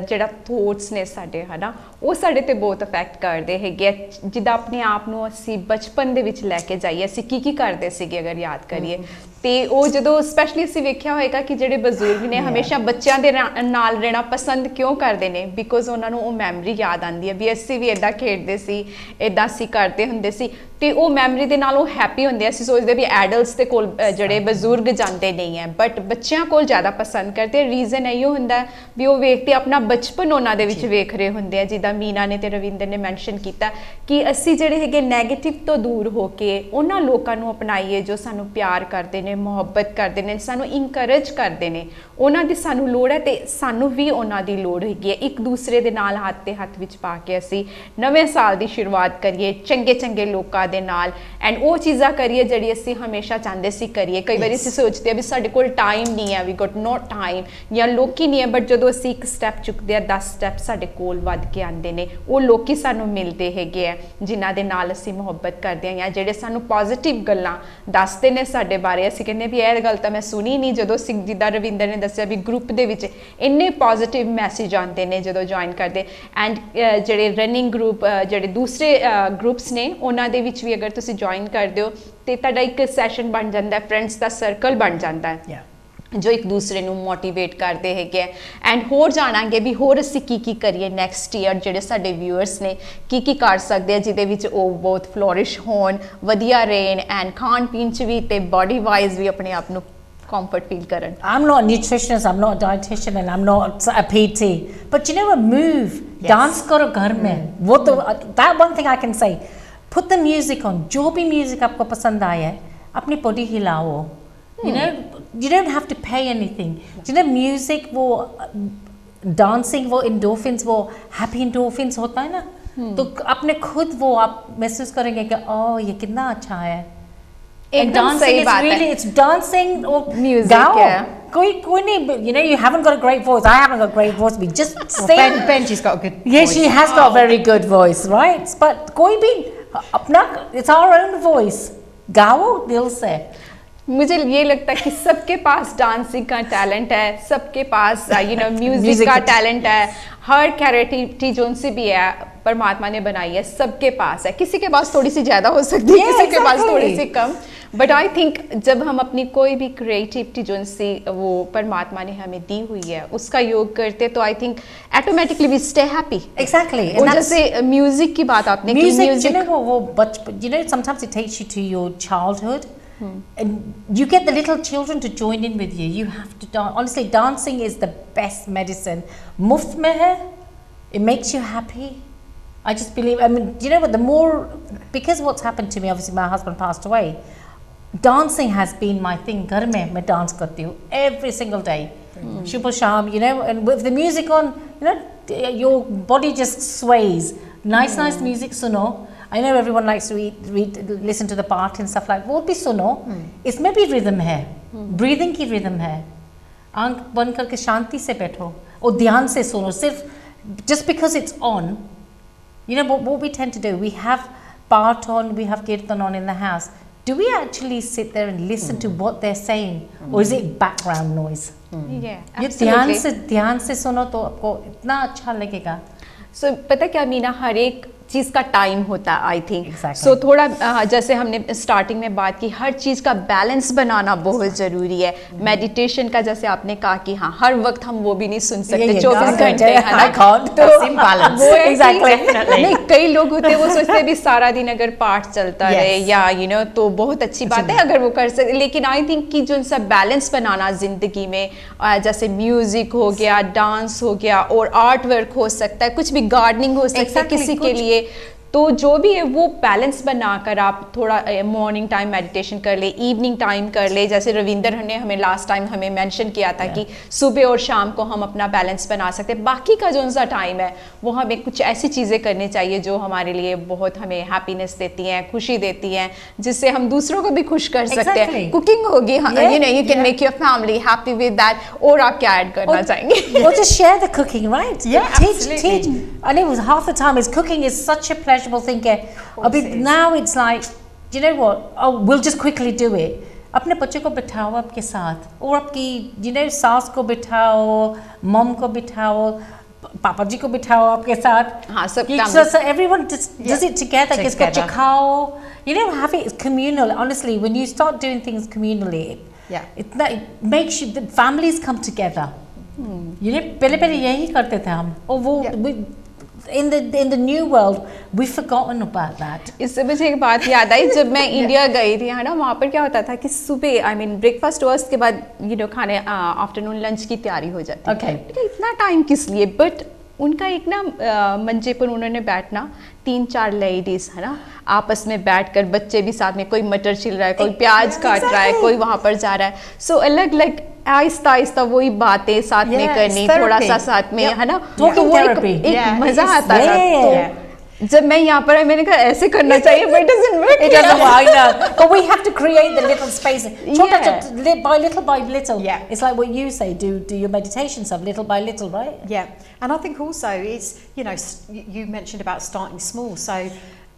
जड़ा thoughts ने साढ़े है ना, वो साढ़े ते बहुत affect कर दे है कि जिदा अपने आप नो असी बचपन दे विच लेके जाइए, असी की कर दे सी अगर याद करिए, ते वो जदों स्पेशली असी वेख्या होएगा कि जड़े बजुर्ग ने हमेशा बच्चों दे नाल रहना पसंद क्यों करते ने, बिकॉज उन्होंने वो मैमरी याद आती है भी असी भी इदा खेडते सी, इदा असी करते हुंदे सी, ते वो मैमरी दे नाल वो हैप्पी हुंदे, असी सोचते भी एडल्ट्स दे कोल जड़े बजुर्ग जाते नहीं है, बट बच्चों कोल ज़्यादा पसंद करते, रीजन इहो हुंदा भी वो वेखते अपना बचपन उन्हां दे विच वेख रहे हुंदे हैं, जिदा मीना ने ते रविंदर ने मैंशन किया कि असी जड़े हैगे नैगेटिव तो दूर होके उन्हां लोकां नूं अपनाइए जो सानू प्यार करते हैं, मुहब्बत करते हैं, सानू इंकरेज करते हैं, उन्हां दी सानू लोड़ है ते सानू भी उन्हां दी लोड़ हैगी है, एक दूसरे दे नाल हाथ ते हाथ विच पा के असी नवें साल दी शुरुआत करिए चंगे चंगे लोकां दे नाल, एंड वो चीज़ां करिए जिहड़ी असी हमेशा चाहते सी करिए, कई बार असी सोचते हैं भी साडे कोल टाइम नहीं है, वी गॉट नो टाइम या लोकी नहीं है, बट जदों असी एक स्टैप चुकते हैं 10 स्टैप साडे कोल वध के आंदे ने, वो लोकी सानू मिलते हैगे है जिन्हां दे नाल असी मुहब्बत करते हैं या जिहड़े सानू पॉजिटिव गल्लां दसदे ने साडे बारे, असी कहने भी यह गल तां मैं सुनी नहीं, जदों जिद्दां रविंदर ने दस्सिया भी ग्रुप दे विच इन्ने पॉजिटिव मैसेज आते हैं जदों ज्वाइन करते, एंड जिहड़े रनिंग ग्रुप जिहड़े दूसरे ग्रुप्स ने उन्हां दे विच भी अगर तुसी ज्वाइन करदे हो ते तुहाडा एक सैशन बन जाता है, फ्रेंड्स का सर्कल बन जाता है जो एक दूसरे नूं मोटिवेट करते हैगे, एंड होर जाणांगे भी होर असी की करिए नैक्सट ईयर, जिहड़े साडे व्यूअर्स ने की कर सकते हैं जिहदे विच ओह बहुत फ्लोरिश होण, वधिया रहण, एंड खाण पीण च भी ते बॉडी वाइज भी अपने आप नूं comfort feel karan. I'm not a nutritionist, I'm not a dietitian, and I'm not a PT, but you know what, move, dance karo ghar mein, wo to, that one thing I can say, put the music on, jo bhi music aapko pasand aaya hai, apni body hilao, you know, you don't have to pay anything, you know, music wo dancing वो endorphins वो happy endorphins होता है ना, तो अपने खुद वो आप महसूस करेंगे कि ओह ये कितना अच्छा है, And dancing is really, it's dancing or Music, gao. yeah. कोई नहीं, you know, you haven't got a great voice. I haven't got a great voice. We just sing. Benji's got a good Yes, voice. she has got a very good voice, right? But कोई भी अपना, it's our own voice. गाओ दिल से. मुझे ये लगता है कि सबके पास डांसिंग का टैलेंट है, सबके पास म्यूजिक का टैलेंट है, हर क्रिएटिविटी जो उनसे भी है परमात्मा ने बनाई है, सबके पास है. किसी के पास थोड़ी सी ज़्यादा हो सकती है, किसी के पास थोड़ी सी कम. बट आई थिंक जब हम अपनी कोई भी क्रिएटिविटी जो उनसे वो परमात्मा ने हमें दी हुई है उसका योग करते तो I think automatically we stay happy. Exactly. और जैसे म्यूजिक की बात आपने की, म्यूजिक, you know वो बचपन, you know sometimes it takes you to your childhood. And you get the little children to join in with you. You have to dance. Honestly, dancing is the best medicine. Muft mein hai, it makes you happy. I just believe, I mean, you know what, the more, because what's happened to me, obviously my husband passed away, dancing has been my thing. Ghar mein main dance karti hu every single day. Shubha sham, you know, and with the music on, you know, your body just sways. Nice music suno. I know everyone likes to listen to the part and stuff like. वो भी सुनो. इसमें भी rhythm है. Breathing की rhythm है. आंख बंद करके शांति से बैठो और ध्यान से सुनो. सिर्फ just because it's on, you know what we tend to do. We have part on, we have kirtan on in the house. Do we actually sit there and listen to what they're saying, or is it background noise? Yeah, ये ध्यान से सुनो तो आपको इतना अच्छा लगेगा. So पता क्या मीना, हर एक चीज़ का टाइम होता है आई थिंक. Exactly. सो थोड़ा जैसे हमने स्टार्टिंग में बात की, हर चीज़ का बैलेंस बनाना बहुत ज़रूरी है. मेडिटेशन का जैसे आपने कहा कि हाँ हर वक्त हम वो भी नहीं सुन सकते 24 घंटे, है ना. तो वो है नहीं, कई लोग होते हैं वो सोचते हैं भी सारा दिन अगर पाठ चलता रहे या तो बहुत अच्छी बात है अगर वो कर सकते, लेकिन आई थिंक कि जो सा बैलेंस बनाना ज़िंदगी में, जैसे म्यूज़िक हो गया, डांस हो गया और आर्ट वर्क हो सकता है, कुछ भी गार्डनिंग हो सकता है किसी के लिए, तो जो भी है वो बैलेंस बनाकर आप थोड़ा मॉर्निंग टाइम मेडिटेशन कर ले, इवनिंग टाइम कर ले. जैसे रविंदर ने हमें लास्ट टाइम हमें मेंशन किया था कि सुबह और शाम को हम अपना बैलेंस बना सकते हैं. बाकी का जो सा टाइम है वो हमें कुछ ऐसी चीज़ें करनी चाहिए जो हमारे लिए बहुत हमें हैप्पीनेस देती हैं, खुशी देती हैं, जिससे हम दूसरों को भी खुश कर सकते हैं. कुकिंग होगी, you can make your family happy with that. और आप क्या ऐड करना चाहेंगे? Or just share the cooking, right? Yeah, absolutely. Teach. And it was half the time is cooking is such a pleasurable thing. Now it's like, do you know what? Oh, we'll just quickly do it. अपने बच्चे को बिठाओ आपके साथ, और आपकी you know सास को बिठाओ, मम को बिठाओ, पापा जी को बिठाओ आपके साथ. हाँ, सब so everyone does it together. किसको चिखाओ, you know, have it communal. Honestly, when you start doing things communally, it makes you, the families come together. You know, पहले यही करते थे हम, और वो in the new world we've forgotten about that. इससे मुझे एक बात याद आई, जब मैं इंडिया गई थी, है ना, वहाँ पर क्या होता था कि सुबह ब्रेकफास्ट वर्स्ट के बाद खाने आफ्टरनून लंच की तैयारी हो जाती है. इतना टाइम किस लिए? बट उनका एक ना मंचे पर उन्होंने बैठना, 3-4 लेडीज, है ना, आपस में बैठकर, बच्चे भी साथ में, कोई मटर छिल रहा है, कोई प्याज काट रहा है, कोई वहाँ पर जा रहा है. सो अलग आहिस्ता आहिस्ता वही बातें साथ में करनी, थोड़ा सा साथ में, है ना, तो वो एक मजा आता है. तो जब मैं यहाँ पर मैंने कहा ऐसे करना चाहिए, but it doesn't work. It doesn't work, I know. But we have to create the little space. By little. Yeah. It's like what you say, do your meditation stuff little by little, right? Yeah. And I think also it's, you mentioned about starting small. So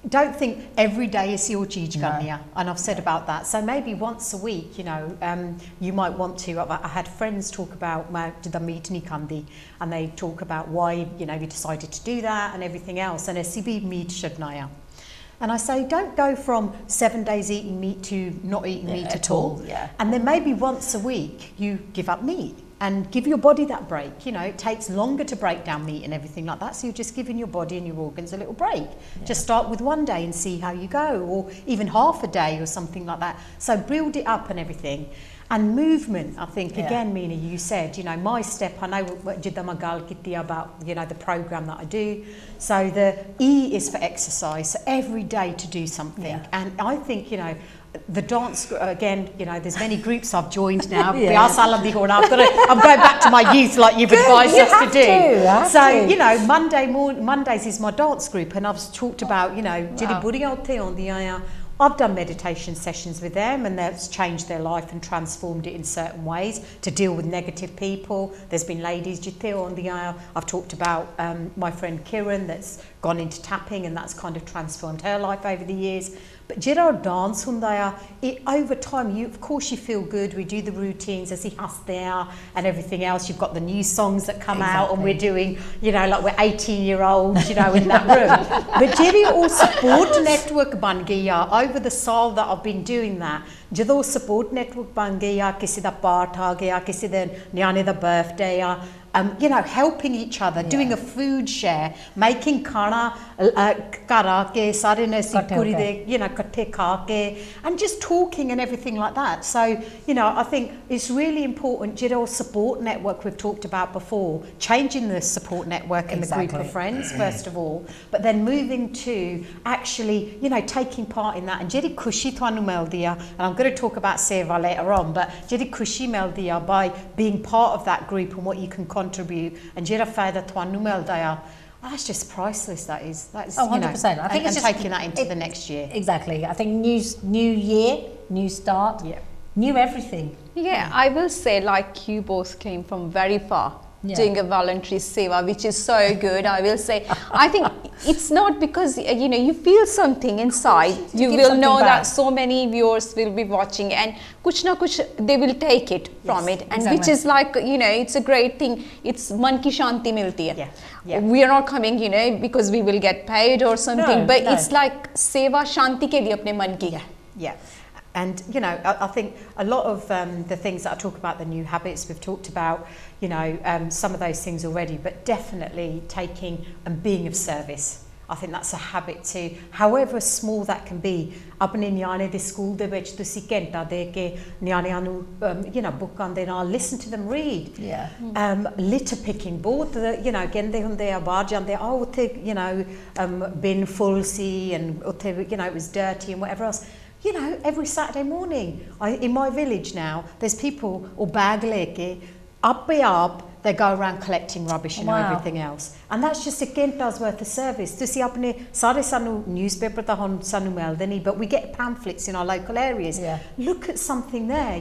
don't think every day is your Jij Ganya, and I've said about that. So maybe once a week, you might want to. I had friends talk about the meetni kandi, and they talk about why we decided to do that and everything else. And SCB meet shadnaya. And I say, don't go from 7 days eating meat to not eating meat at all. Yeah. And then maybe once a week you give up meat. And give your body that break. It takes longer to break down meat and everything like that. So you're just giving your body and your organs a little break. Yeah. Just start with 1 day and see how you go, or even half a day or something like that. So build it up and everything. And movement, I think, again, Meena, you said, my step, I know what Jidamagal Kiti about, the program that I do. So the E is for exercise. So every day to do something. Yeah. And I think, the dance, again, there's many groups I've joined now. I'm going back to my youth like you've advised us to do. So, Mondays is my dance group, and I've talked about, I've done meditation sessions with them and that's changed their life and transformed it in certain ways to deal with negative people. There's been ladies, on the aisle. I've talked about my friend Kiran that's gone into tapping and that's kind of transformed her life over the years. But jira dance hunda it over time of course you feel good. We do the routines as he has there and everything else. You've got the new songs that come out and we're doing, like we're 18-year-olds, in that room. But jiri all support network ban gaya over the saal that I've been doing that. Jado support network ban gaya, kisi da part aa gaya, kisi da nyane da birthday aa. Helping each other, doing a food share, making khana kara ke sare ne sikuri de, katte kha ke, and just talking and everything like that. So, I think it's really important. Jiro support network we've talked about before, changing the support network and the group of friends first of all, but then moving to actually, taking part in that. And jiri khushi thwanu mildi a, and I'm going to talk about seva later on, but jiri khushi mildi a by being part of that group and what you can contribute and jira fayda thwanu milda a, that's just priceless. That is 100%. I think and it's just taking that into the next year. Exactly. I think new year, new start, new everything. Yeah, I will say, like, you both came from very far doing a voluntary seva, which is so good. I will say, I think it's not because you feel something inside. You will know that so many viewers will be watching and kuch na kuch they will take it from it, and which is like, it's a great thing. It's man ki shanti milti hai. Yeah. We are not coming, because we will get paid or something, but it's like seva shanti ke liye apne man ki. Yeah. And, I think a lot of the things that I talk about, the new habits, we've talked about, some of those things already, but definitely taking and being of service. I think that's a habit too, however small that can be. Apne nyane de school de vich tusi kenta de ke nyane anu, book ande naal, listen to them read. Yeah. Litter picking, both the, gende hunde a bar jande, utte, bin full si and utte, it was dirty and whatever else. Every Saturday morning, in my village now, there's people, or bag leke, up, they go around collecting rubbish and everything else. And that's just a ghenta's worth of service. To see apne sare sanu newspaper ta hon sanu meldeni, but we get pamphlets in our local areas. Yeah. Look at something there,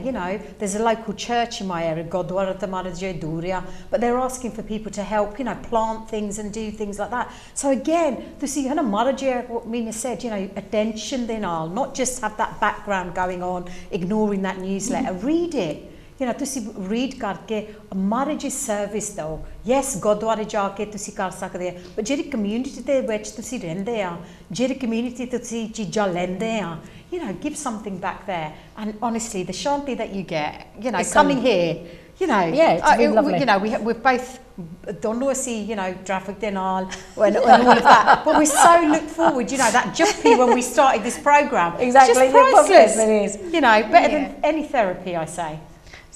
there's a local church in my area, Godwara Tamaraje Duria, but they're asking for people to help, plant things and do things like that. So again, to see Maraje, what Mina said, attention then all, not just have that background going on, ignoring that newsletter, read it. ਤੁਸੀਂ read ਕਰਕੇ marriage service ਦਿਓ. Yes, ਗੁਰਦੁਆਰੇ ਜਾ ਕੇ ਤੁਸੀਂ ਕਰ ਸਕਦੇ ਆ, ਪਰ ਜਿਹੜੀ community ਦੇ ਵਿੱਚ ਤੁਸੀਂ ਰਹਿੰਦੇ ਆ, ਜਿਹੜੀ community ਤੁਸੀਂ ਚੀਜ਼ਾਂ ਲੈਂਦੇ ਆ, give something back there. And honestly, the shanti that you get, coming here, we're both don't know see, traffic and all and all of that, but we so look forward, that jumpy when we started this program. Exactly, it's just priceless. It is. Better than any therapy, I say.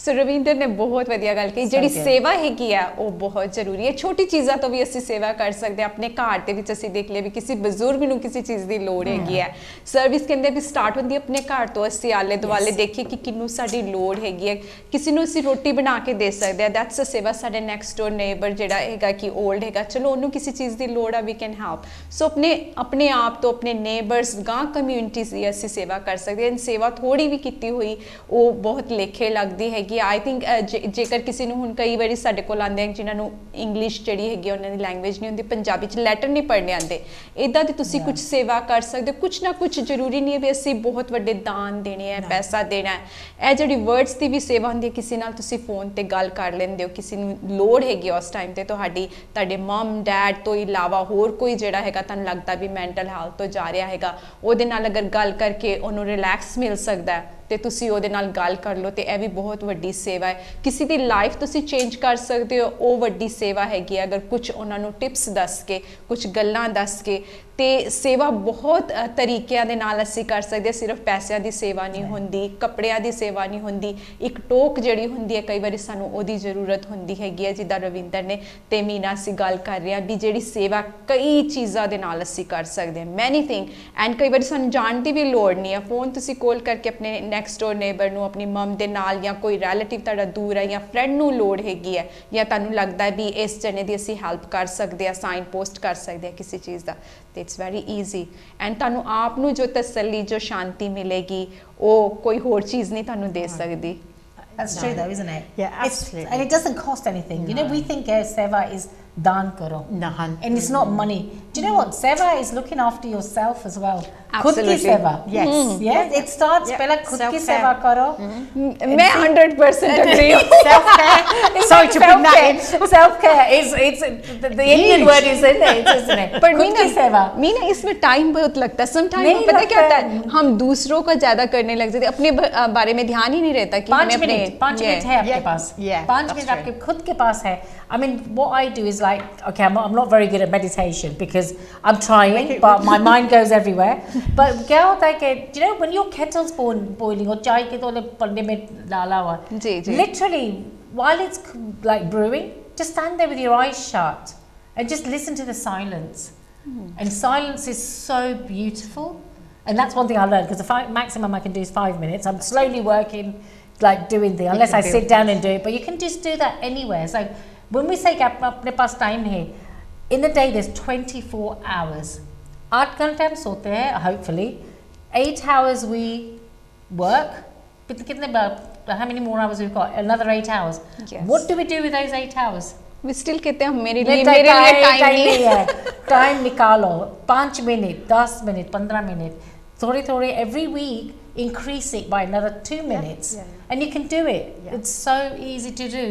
ਸੋ ਰਵਿੰਦਰ ਨੇ ਬਹੁਤ ਵਧੀਆ ਗੱਲ ਕਹੀ, ਜਿਹੜੀ ਸੇਵਾ ਹੈਗੀ ਆ ਉਹ ਬਹੁਤ ਜ਼ਰੂਰੀ ਹੈ। ਛੋਟੀ ਚੀਜ਼ਾਂ ਤੋਂ ਵੀ ਅਸੀਂ ਸੇਵਾ ਕਰ ਸਕਦੇ ਹਾਂ। ਆਪਣੇ ਘਰ ਦੇ ਵਿੱਚ ਅਸੀਂ ਦੇਖ ਲਿਆ ਵੀ ਕਿਸੇ ਬਜ਼ੁਰਗ ਨੂੰ ਕਿਸੇ ਚੀਜ਼ ਦੀ ਲੋੜ ਹੈਗੀ ਹੈ, ਸਰਵਿਸ ਕਹਿੰਦੇ ਵੀ ਸਟਾਰਟ ਹੁੰਦੀ ਆਪਣੇ ਘਰ ਤੋਂ। ਅਸੀਂ ਆਲੇ ਦੁਆਲੇ ਦੇਖੀਏ ਕਿ ਕਿਹਨੂੰ ਸਾਡੀ ਲੋੜ ਹੈਗੀ ਹੈ, ਕਿਸੇ ਨੂੰ ਅਸੀਂ ਰੋਟੀ ਬਣਾ ਕੇ ਦੇ ਸਕਦੇ ਹਾਂ, ਦੈਟਸ ਅ ਸੇਵਾ। ਸਾਡੇ ਨੈਕਸਟ ਡੋਰ ਨੇਬਰ ਜਿਹੜਾ ਹੈਗਾ ਕਿ ਓਲਡ ਹੈਗਾ, ਚਲੋ ਉਹਨੂੰ ਕਿਸੇ ਚੀਜ਼ ਦੀ ਲੋੜ ਆ, ਵੀ ਕੈਨ ਹੈਲਪ। ਸੋ ਆਪਣੇ ਆਪ ਤੋਂ ਆਪਣੇ ਨੇਬਰਸ ਗਾਂ ਕਮਿਊਨਿਟੀਜ਼ ਦੀ ਅਸੀਂ ਸੇਵਾ ਕਰ ਸਕਦੇ ਹਾਂ। ਸੇਵਾ ਥੋੜੀ ਵੀ ਕੀਤੀ ਹੋਈ ਉਹ ਬਹੁਤ ਲੇਖੇ ਲੱਗਦੀ ਹੈਗੀ। आई थिंक जेकर किसी ਨੂੰ ਹੁਣ ਕਈ ਵਾਰੀ ਸਾਡੇ ਕੋਲ ਆਉਂਦੇ ਆ ਜਿਨ੍ਹਾਂ ਨੂੰ ਇੰਗਲਿਸ਼ ਜਿਹੜੀ ਹੈਗੀ ਉਹਨਾਂ ਦੀ ਲੈਂਗੁਏਜ ਨਹੀਂ ਹੁੰਦੀ, ਪੰਜਾਬੀ 'ਚ ਲੈਟਰ ਨਹੀਂ ਪੜ੍ਹਨੇ ਆਉਂਦੇ, ਇੱਦਾਂ ਦੀ ਤੁਸੀਂ ਕੁਝ ਸੇਵਾ ਕਰ ਸਕਦੇ ਹੋ। ਕੁਛ ਨਾ ਕੁਛ ਜ਼ਰੂਰੀ ਨਹੀਂ ਹੈ ਵੀ ਅਸੀਂ ਬਹੁਤ ਵੱਡੇ ਦਾਨ ਦੇਣੇ ਹੈ, ਪੈਸਾ ਦੇਣਾ ਹੈ। ਇਹ ਜਿਹੜੀ ਵਰਡਸ ਦੀ ਵੀ ਸੇਵਾ ਹੁੰਦੀ ਹੈ, ਕਿਸੇ ਨਾਲ ਤੁਸੀਂ ਫੋਨ ਤੇ ਗੱਲ ਕਰ ਲੈਂਦੇ ਹੋ, ਕਿਸੇ ਨੂੰ ਲੋੜ ਹੈਗੀ ਉਸ ਟਾਈਮ ਤੇ ਤੁਹਾਡੇ ਮਮ ਡੈਡ ਤੋਂ ਇਲਾਵਾ ਹੋਰ ਕੋਈ ਜਿਹੜਾ ਹੈਗਾ ਤੁਹਾਨੂੰ ਲੱਗਦਾ ਵੀ ਮੈਂਟਲ ਹੈਲਥ ਤੋਂ ਜਾ ਰਿਹਾ ਹੈਗਾ, ਉਹਦੇ ਨਾਲ ਅਗਰ ਗੱਲ ਕਰਕੇ ਉਹਨੂੰ ਰਿਲੈਕਸ ਮਿਲ ਸਕਦਾ ਹੈ ਤੇ ਤੁਸੀਂ ਉਹਦੇ ਨਾਲ ਗੱਲ ਕਰ ਲਓ, ਤੇ ਇਹ ਵੀ ਬਹੁਤ ਵੱਡੀ ਸੇਵਾ ਹੈ। ਕਿਸੇ ਦੀ ਲਾਈਫ ਤੁਸੀਂ ਚੇਂਜ ਕਰ ਸਕਦੇ ਹੋ, ਉਹ ਵੱਡੀ ਸੇਵਾ ਹੈਗੀ ਹੈ। ਅਗਰ ਕੁਝ ਉਹਨਾਂ ਨੂੰ ਟਿਪਸ ਦੱਸ ਕੇ, ਕੁਝ ਗੱਲਾਂ ਦੱਸ ਕੇ, ਤੇ ਸੇਵਾ ਬਹੁਤ ਤਰੀਕਿਆਂ ਦੇ ਨਾਲ ਅਸੀਂ ਕਰ ਸਕਦੇ ਹਾਂ। ਸਿਰਫ ਪੈਸਿਆਂ ਦੀ ਸੇਵਾ ਨਹੀਂ ਹੁੰਦੀ, ਕੱਪੜਿਆਂ ਦੀ ਸੇਵਾ ਨਹੀਂ ਹੁੰਦੀ, ਇੱਕ ਟੋਕ ਜਿਹੜੀ ਹੁੰਦੀ ਹੈ ਕਈ ਵਾਰੀ ਸਾਨੂੰ ਉਹਦੀ ਜ਼ਰੂਰਤ ਹੁੰਦੀ ਹੈਗੀ ਹੈ। ਜਿੱਦਾਂ ਰਵਿੰਦਰ ਨੇ ਤੇ ਮੀਨਾ ਅਸੀਂ ਗੱਲ ਕਰ ਰਹੇ ਹਾਂ ਵੀ ਜਿਹੜੀ ਸੇਵਾ ਕਈ ਚੀਜ਼ਾਂ ਦੇ ਨਾਲ ਅਸੀਂ ਕਰ ਸਕਦੇ ਹਾਂ, ਮੈਨੀ ਥਿੰਗ। ਐਂਡ ਕਈ ਵਾਰੀ ਸਾਨੂੰ ਜਾਣ ਦੀ ਵੀ ਲੋੜ ਨਹੀਂ ਹੈ, ਫੋਨ ਤੁਸੀਂ ਕਾਲ ਕਰਕੇ ਆਪਣੇ ਨੈਕਸਟ ਡੋਰ ਨੇਬਰ ਨੂੰ, ਆਪਣੀ ਮਮ ਦੇ ਨਾਲ, ਜਾਂ ਕੋਈ ਰਿਲੇਟਿਵ ਤੁਹਾਡਾ ਦੂਰ ਹੈ ਜਾਂ ਫਰੈਂਡ ਨੂੰ ਲੋੜ ਹੈਗੀ ਹੈ, ਜਾਂ ਤੁਹਾਨੂੰ ਲੱਗਦਾ ਵੀ ਇਸ ਜਣੇ ਦੀ ਅਸੀਂ ਹੈਲਪ ਕਰ ਸਕਦੇ ਹਾਂ, ਸਾਈਨ ਪੋਸਟ ਕਰ ਸਕਦੇ ਹਾਂ ਕਿਸੇ ਚੀਜ਼ ਦਾ, ਤੇ it's very easy and ਤੁਹਾਨੂੰ ਆਪ ਨੂੰ ਜੋ ਤਸੱਲੀ ਜੋ ਸ਼ਾਂਤੀ ਮਿਲੇਗੀ ਉਹ ਕੋਈ ਹੋਰ ਚੀਜ਼ ਨਹੀਂ ਤੁਹਾਨੂੰ ਦੇ ਸਕਦੀ That's true though, isn't it? Yeah, absolutely. And it doesn't cost anything. You know, we think seva is daan karo. And it's not money. Do you know what? Seva is looking after yourself as well. Absolutely. Khud ki seva. Yes. Yes. It starts pehla khud ki seva karo. मैं 100% agree. Self-care. Sorry to bring that in. Self-care is the Indian word is in it, isn't it? पर खुद की सेवा. मीना इसमें time बहुत लगता है sometime पता क्या होता है हम दूसरों का ज्यादा करने लग जाते अपने बारे में ध्यान ही नहीं रहता कि हमें अपने 5 मिनट है आपके पास 5 मिनट आपके खुद के पास है I mean what I do is like okay I'm not very good at meditation because I'm trying but my mind goes everywhere but क्या होता है कि you know when your kettle's boiling और चाय के तोले पन्ने में डाला हुआ literally while it's like brewing just stand there with your eyes shut and just listen to the silence and silence is so beautiful and that's one thing I learned because the maximum I can do is 5 minutes I'm slowly working like doing the unless I sit down and do it but you can just do that anywhere so when we say apne paas time hai in the day there's 24 hours 8 घंटे हम सोते हैं hopefully 8 hours we work how many more hours we've got another 8 hours what do we do with those 8 hours we still कहते हैं मेरे लिए time नहीं है टाइम निकालो 5 मिनट 10 मिनट 15 मिनट थोड़ी every week increase it by another 2 minutes and you can do it it's so easy to do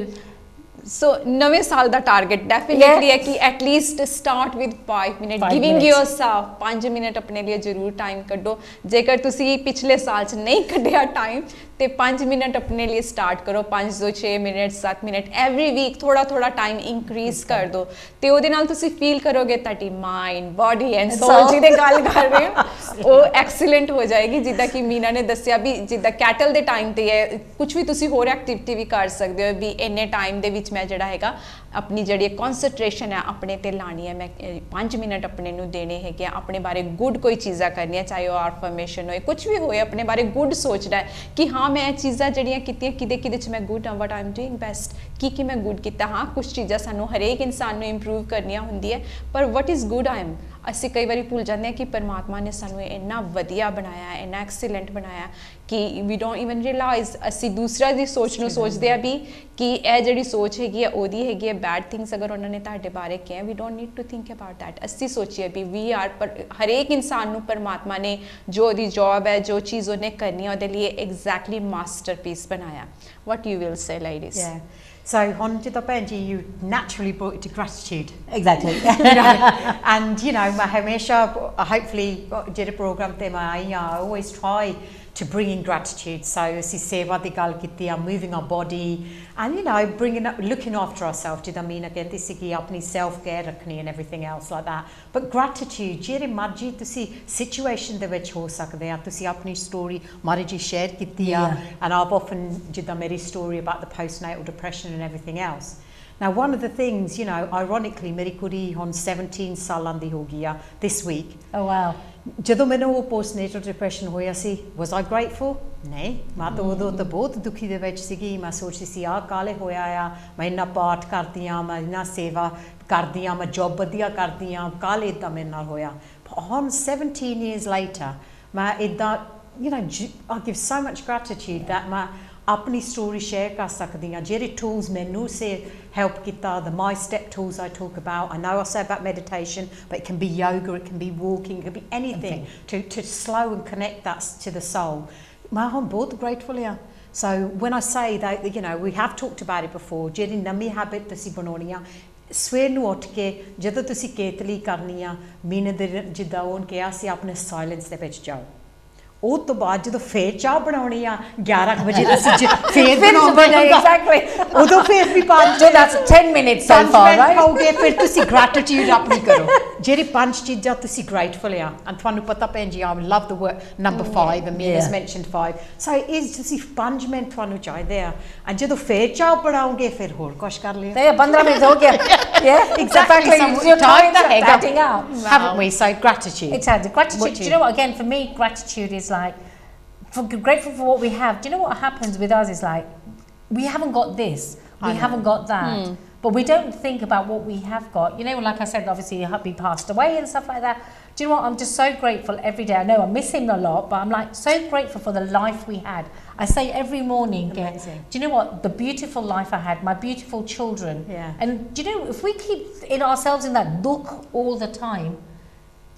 so नवे साल दा टारगेट डेफिनेटली है कि at least start with 5 minute giving yourself 5 minute अपने लिए जरूर टाइम कड्डो जेकर तुसी पिछले साल च नहीं कड्डिया टाइम ते 5 मिनट अपने लिए स्टार्ट करो 5 2 6 मिनट 7 मिनट एवरी वीक थोड़ा थोड़ा टाइम इंक्रीज कर दो ते ਉਹਦੇ ਨਾਲ ਤੁਸੀਂ ਫੀਲ ਕਰੋਗੇ ਤੁਹਾਡੀ ਮਾਈਂਡ ਬਾਡੀ ਐਂਡ ਸੋਲ ਜਿਹਦੇ ਗੱਲ ਕਰ ਰਹੇ ਹੋ ਉਹ ਐਕਸੀਲੈਂਟ ਹੋ ਜਾਏਗੀ ਜਿੱਦਾਂ ਕਿ ਮੀਨਾ ਨੇ ਦੱਸਿਆ ਵੀ ਜਿੱਦਾਂ ਕੈਟਲ ਦੇ ਟਾਈਮ ਤੇ ਹੈ ਕੁਝ ਵੀ ਤੁਸੀਂ ਹੋਰ ਐਕਟੀਵਿਟੀ ਵੀ ਕਰ ਸਕਦੇ ਹੋ ਵੀ ਇੰਨੇ ਟਾਈਮ ਦੇ ਵਿੱਚ ਮੈਂ ਜਿਹੜਾ ਹੈਗਾ ਆਪਣੀ ਜਿਹੜੀ ਕਨਸੈਂਟਰੇਸ਼ਨ ਹੈ ਆਪਣੇ ਤੇ ਲਾਣੀ ਹੈ ਮੈਂ 5 ਮਿੰਟ ਆਪਣੇ ਨੂੰ ਦੇਣੇ ਹੈਗੇ ਆਪਣੇ ਬਾਰੇ ਗੁੱਡ ਕੋਈ ਚੀਜ਼ਾਂ ਕਰਨੀਆਂ ਚਾਹੇ ਉਹ ਆਫਰਮੇਸ਼ਨ ਹੋਏ ਕੁਝ ਵੀ ਹੋਏ ਆਪਣੇ ਬਾਰੇ ਗੁੱਡ ਸੋਚਦਾ ਹੈ ਕਿ ਹਾਂ ਮੈਂ ਇਹ ਚੀਜ਼ਾਂ ਜਿਹੜੀਆਂ ਕੀਤੀਆਂ ਕਿਦੇ ਚ ਮੈਂ ਗੁੱਡ ਹਾਂ ਵਟ ਆਈ ਐਮ ਡੂਇੰਗ ਬੈਸਟ ਕੀ ਮੈਂ ਗੁੱਡ ਕੀਤਾ ਹਾਂ ਕੁਝ ਚੀਜ਼ਾਂ ਸਾਨੂੰ ਹਰੇਕ ਇਨਸਾਨ ਨੂੰ ਇੰਪਰੂਵ ਕਰਨੀਆਂ ਹੁੰਦੀ ਹੈ ਪਰ what is good I am ਅਸੀਂ ਕਈ ਵਾਰੀ ਭੁੱਲ ਜਾਂਦੇ ਹਾਂ ਕਿ ਪਰਮਾਤਮਾ ਨੇ ਸਾਨੂੰ ਇੰਨਾ ਵਧੀਆ ਬਣਾਇਆ ਇੰਨਾ ਐਕਸੀਲੈਂਟ ਬਣਾਇਆ ਕਿ ਵੀ ਡੋਨਟ ਇਵਨ ਰਿਅਲਾਈਜ਼ ਅਸੀਂ ਦੂਸਰਾ ਦੀ ਸੋਚ ਨੂੰ ਸੋਚਦੇ ਆ ਵੀ ਕਿ ਇਹ ਜਿਹੜੀ ਸੋਚ ਹੈਗੀ ਆ ਉਹਦੀ ਹੈਗੀ ਹੈ ਬੈਡ ਥਿੰਗਸ ਅਗਰ ਉਹਨਾਂ ਨੇ ਤੁਹਾਡੇ ਬਾਰੇ ਕਿਹਾ we don't need to think about that ਅਸੀਂ ਸੋਚੀਏ ਵੀ ਵੀ ਆਰ ਪਰ ਹਰੇਕ ਇਨਸਾਨ ਨੂੰ ਪਰਮਾਤਮਾ ਨੇ ਜੋ ਉਹਦੀ ਜੌਬ ਹੈ ਜੋ ਚੀਜ਼ ਉਹਨੇ ਕਰਨੀ ਹੈ ਉਹਦੇ ਲਈ ਐਗਜ਼ੈਕਟਲੀ ਮਾਸਟਰਪੀਸ ਬਣਾਇਆ what you will say ladies So, on jida Benji, you naturally brought it to gratitude. Exactly. And, you know, hopefully, jida program te I always try to bring in gratitude. So, si seva di gal kiti, moving our body, and you know, looking after ourselves. Jida mean again, this is apni self-care rakhni and everything else like that. But gratitude, jere marji tusi situation de vich ho sakde ha, tusi apni story marji share kiti ha, and I've often jida meri story about the postnatal depression and everything else. Now, one of the things, you know, ironically, meri kudi on 17 salan di ho gaya this week. Oh wow. ਜਦੋਂ ਮੈਨੂੰ ਉਹ ਪੋਸਟਨੇਟਲ depression ਹੋਇਆ ਸੀ ਵਾਸ ਆਈ grateful ਨਹੀਂ ਮੈਂ ਤਾਂ ਉਦੋਂ ਤਾਂ ਬਹੁਤ ਦੁਖੀ ਦੇ ਵਿੱਚ ਸੀਗੀ ਮੈਂ ਸੋਚਦੀ ਸੀ ਆਹ ਕਾਲੇ ਹੋਇਆ ਆ ਮੈਂ ਇੰਨਾ ਪਾਠ ਕਰਦੀ ਹਾਂ ਮੈਂ ਇੰਨਾ ਸੇਵਾ ਕਰਦੀ ਹਾਂ ਮੈਂ ਜੋਬ ਵਧੀਆ ਕਰਦੀ ਹਾਂ ਕਾਲੇ ਇੱਦਾਂ ਮੇਰੇ ਨਾਲ ਹੋਇਆ ਹੁਣ 17 years later ਮੈਂ ਇੱਦਾਂ you know I give so much gratitude that ਮੈਂ ਆਪਣੀ ਸਟੋਰੀ ਸ਼ੇਅਰ ਕਰ ਸਕਦੀ ਹਾਂ ਜਿਹੜੇ ਟੂਲਸ ਮੈਨੂੰ ਸੇ help ਕੀਤਾ the my step tools I talk about I know I say about meditation but it can be yoga it can be walking it can be anything to slow and connect that to the soul ਮੈਂ ਹੁਣ ਬਹੁਤ grateful ਹਾਂ so when I say that you know we have talked about it before ਜਿਹੜੀ ਨਵੀਂ habit ਤੁਸੀਂ ਬਣਾਉਣੀ ਆ ਸਵੇਰ ਨੂੰ ਉੱਠ ਕੇ ਜਦੋਂ ਤੁਸੀਂ ਕੇਤਲੀ ਕਰਨੀ ਆ ਮੀਨੇ ਦੇ ਜਿੱਦਾਂ ਉਹਨ ਕਿਹਾ ਸੀ ਆਪਣੇ ਸਾਇਲੈਂਸ ਦੇ ਵਿੱਚ ਜਾਓ ਉਹ ਤੋਂ ਬਾਅਦ ਜਦੋਂ ਫੇਰ ਚਾਹ ਬਣਾਉਣੀ ਆ 11 ਵਜੇ ਅਸੀਂ ਫੇਰ ਬਣਾਉਂਦੇ ਐਗਜ਼ੈਕਟਲੀ ਉਦੋਂ ਫੇਰ ਵੀ 5 so that's 10 minutes so far right ਖਾਓਗੇ ਫਿਰ ਤੁਸੀਂ ਗ੍ਰੈਟੀਟਿਊਡ ਆਪਣੀ ਕਰੋ ਜਿਹੜੀ 5 ਚੀਜ਼ਾਂ ਤੁਸੀਂ ਗ੍ਰੇਟਫੁਲ ਆ and ਤੁਹਾਨੂੰ ਪਤਾ ਭੈਣ ਜੀ I love the word number 5 and Mina's mentioned 5 so it is ਤੁਸੀਂ 5 ਮਿੰਟ ਤੁਹਾਨੂੰ ਚਾਹੀਦੇ ਆ and ਜਦੋਂ ਫੇਰ ਚਾਹ ਬਣਾਓਗੇ ਫਿਰ ਹੋਰ ਕੁਛ ਕਰ ਲਿਓ ਤੇ 15 ਮਿੰਟ ਹੋ ਗਿਆ yeah exactly your time that getting out haven't we so gratitude exactly gratitude do you know what again for me gratitude is like grateful for what we have do you know what happens with us is like we haven't got this we haven't got that but we don't think about what we have got you know like I said obviously your hubby passed away and stuff like that Do you know what? I'm just so grateful every day. I know I miss him a lot, but I'm like so grateful for the life we had. I say every morning, do you know what? The beautiful life I had, my beautiful children. Yeah. And do you know, if we keep in ourselves in that dukh all the time,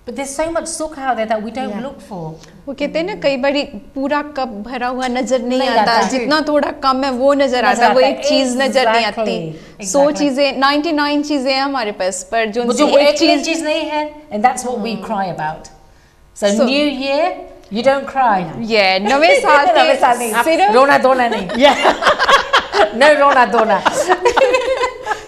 but there's so much sukh out there that we don't look for. वो कहते हैं ना कई बारी पूरा cup भरा हुआ नजर नहीं आता, जितना थोड़ा कम है वो नजर आता, वो एक चीज नजर नहीं आती. 100 चीजें 99 चीजें हैं हमारे पास, पर जो एक चीज नहीं है, and that's what we cry about. So new year, you don't cry. Yeah, नवे साल पे सिर्फ रोना धोना नहीं. Yeah. No रोना धोना.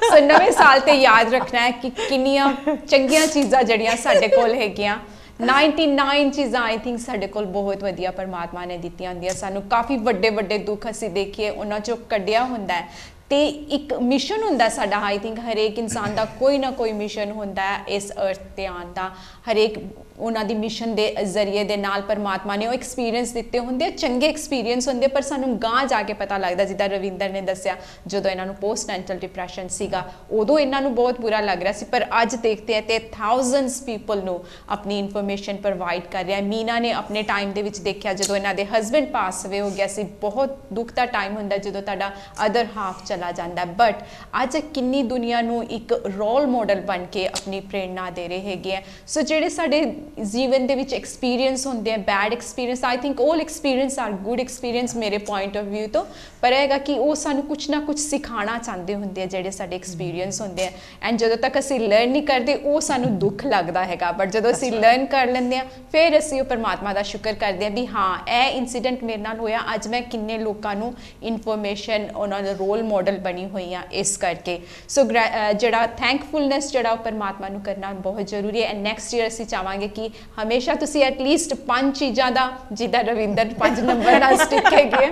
सो नवे साल ते याद रखना है कि किन्नियां चंगियां चीज़ां जड़ियां साडे कोल हैगियां. 99 चीज़ां आई थिंक साडे कोल बहुत वधिया परमात्मा ने दित्तियां हुंदियां. सानू काफ़ी वड्डे वड्डे दुख असीं देखिए उन्हां चों कड्ढिया हुंदा है, ते एक मिशन हुंदा साडा. आई थिंक हर एक इंसान दा कोई ना कोई मिशन हुंदा है इस अर्थ ते आन दा. हर एक उन्हां दी मिशन दे जरिए दे नाल परमात्मा ने वो एक्सपीरियंस दिते हुंदे, चंगे एक्सपीरियंस हुंदे, पर सानू गां जाके पता लगदा. जिद्दां रविंदर ने दस्सिया जदों इन्हां नू पोस्ट एंटल डिप्रैशन सीगा उदों इन्हां नू बहुत बुरा लग रहा सी, पर अज देखते हैं ते थाउजेंड्स पीपल नू अपनी इन्फॉर्मेशन प्रोवाइड कर रहा है. मीना ने अपने टाइम दे विच देखिया जदों इन्हां दे हसबैंड पास अवे हो गया सी, बहुत दुख दा टाइम हुंदा जदों तुहाडा अदर हाफ चला जांदा. बट अज किन्नी दुनिया नू एक रोल मॉडल बन के अपनी प्रेरणा दे रहे हैगे. सो जिहड़े साडे जीवन दे विच एक्सपीरियंस होंदे हैं, bad experience, I think all experience are good experience मेरे पॉइंट ऑफ व्यू तो, पर हैगा कि वो सानू कुछ ना कुछ सिखाना चाहते होंदे हैं जिहड़े साडे एक्सपीरियंस होंदे हैं. एंड जदों तक असीं लर्न नहीं करते वो सानू दुख लगदा हैगा, बट जदों असीं लर्न कर लैंदे हैं फिर असीं वो परमात्मा दा शुक्र करदे हैं भी हाँ ਇਹ इंसीडेंट मेरे नाल होया, अज मैं किन्ने लोकां नू इन्फॉर्मेशन उन्हां दा रोल मॉडल बनी हुई हाँ इस करके. सो जिहड़ा थैंकफुलनेस जिहड़ा परमात्मा नू करना बहुत जरूरी है. एंड नैक्सट ईयर असीं चाहांगे कि हमेशा तुसी एटलीस्ट 5 चीज़ां दा, जिद्दां रविंदर 5 नंबर नाल स्टिक हैगे,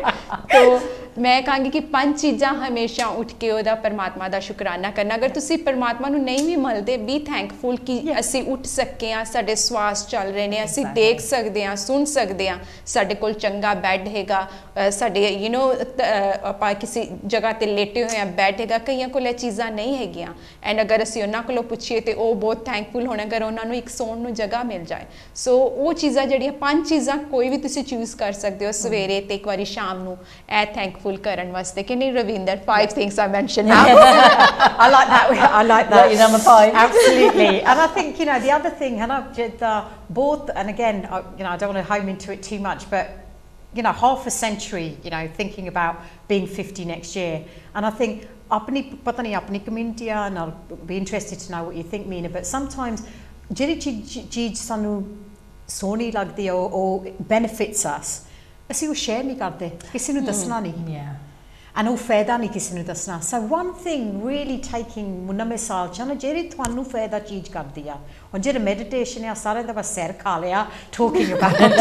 तो मैं कहांगी कि 5 चीज़ां हमेशा उठ के उहदा परमात्मा दा शुकराना करना. अगर तुसी परमात्मा नू नहीं भी मिलदे, बी थैंकफुल कि असीं उठ सके हाँ, साडे स्वास चल रहे ने, असीं देख सकदे हाँ, सुन सकदे हाँ, साडे कोल चंगा बैड हैगा, साडे यू नो आपां किसी जगह ते लेटे हुए हैं बैड हैगा. कईयां कोल ये चीज़ां नहीं हैगियां, एंड अगर असीं उन्हां कोलों पुछीए तो वो बहुत थैंकफुल होना अगर उन्हां नू एक सौण नू जगह मिल जाए. सो वो चीज़ां जिहड़ियां 5 चीज़ां कोई भी तुसीं चूज़ कर सकते हो सवेरे ते एक बारी शाम नू ए थैंकफुल करन वास्ते. कि नहीं Ravinder, 5 things I mentioned now. I like that. I like that. You're number 5. Absolutely. And I think, you know, the other thing, and I've just both, and again, you know, I don't want to home into it too much, but, you know, half a century, you know, thinking about being 50 next year. And I think, apni pata nahi apni community, and I'll be interested to know what you think, Meena, but sometimes, jiri cheez sanu soni lagdi hai or benefits us, ਅਸੀਂ ਉਹ share ਨਹੀਂ ਕਰਦੇ, ਕਿਸੇ ਨੂੰ ਦੱਸਣਾ ਨਹੀਂ. and ਉਹ ਫਾਇਦਾ ਨਹੀਂ ਕਿਸੇ ਨੂੰ ਦੱਸਣਾ. So one thing really taking ਨਵੇਂ ਸਾਲ ਚ ਨਾ ਜਿਹੜੀ ਤੁਹਾਨੂੰ ਫਾਇਦਾ ਚੀਜ਼ ਕਰਦੀ ਆ, ਹੁਣ ਜਿਹੜਾ ਮੈਡੀਟੇਸ਼ਨ ਆ ਸਾਰੇ ਦਾ ਬਸ ਸਿਰ ਖਾ ਲਿਆ talking about it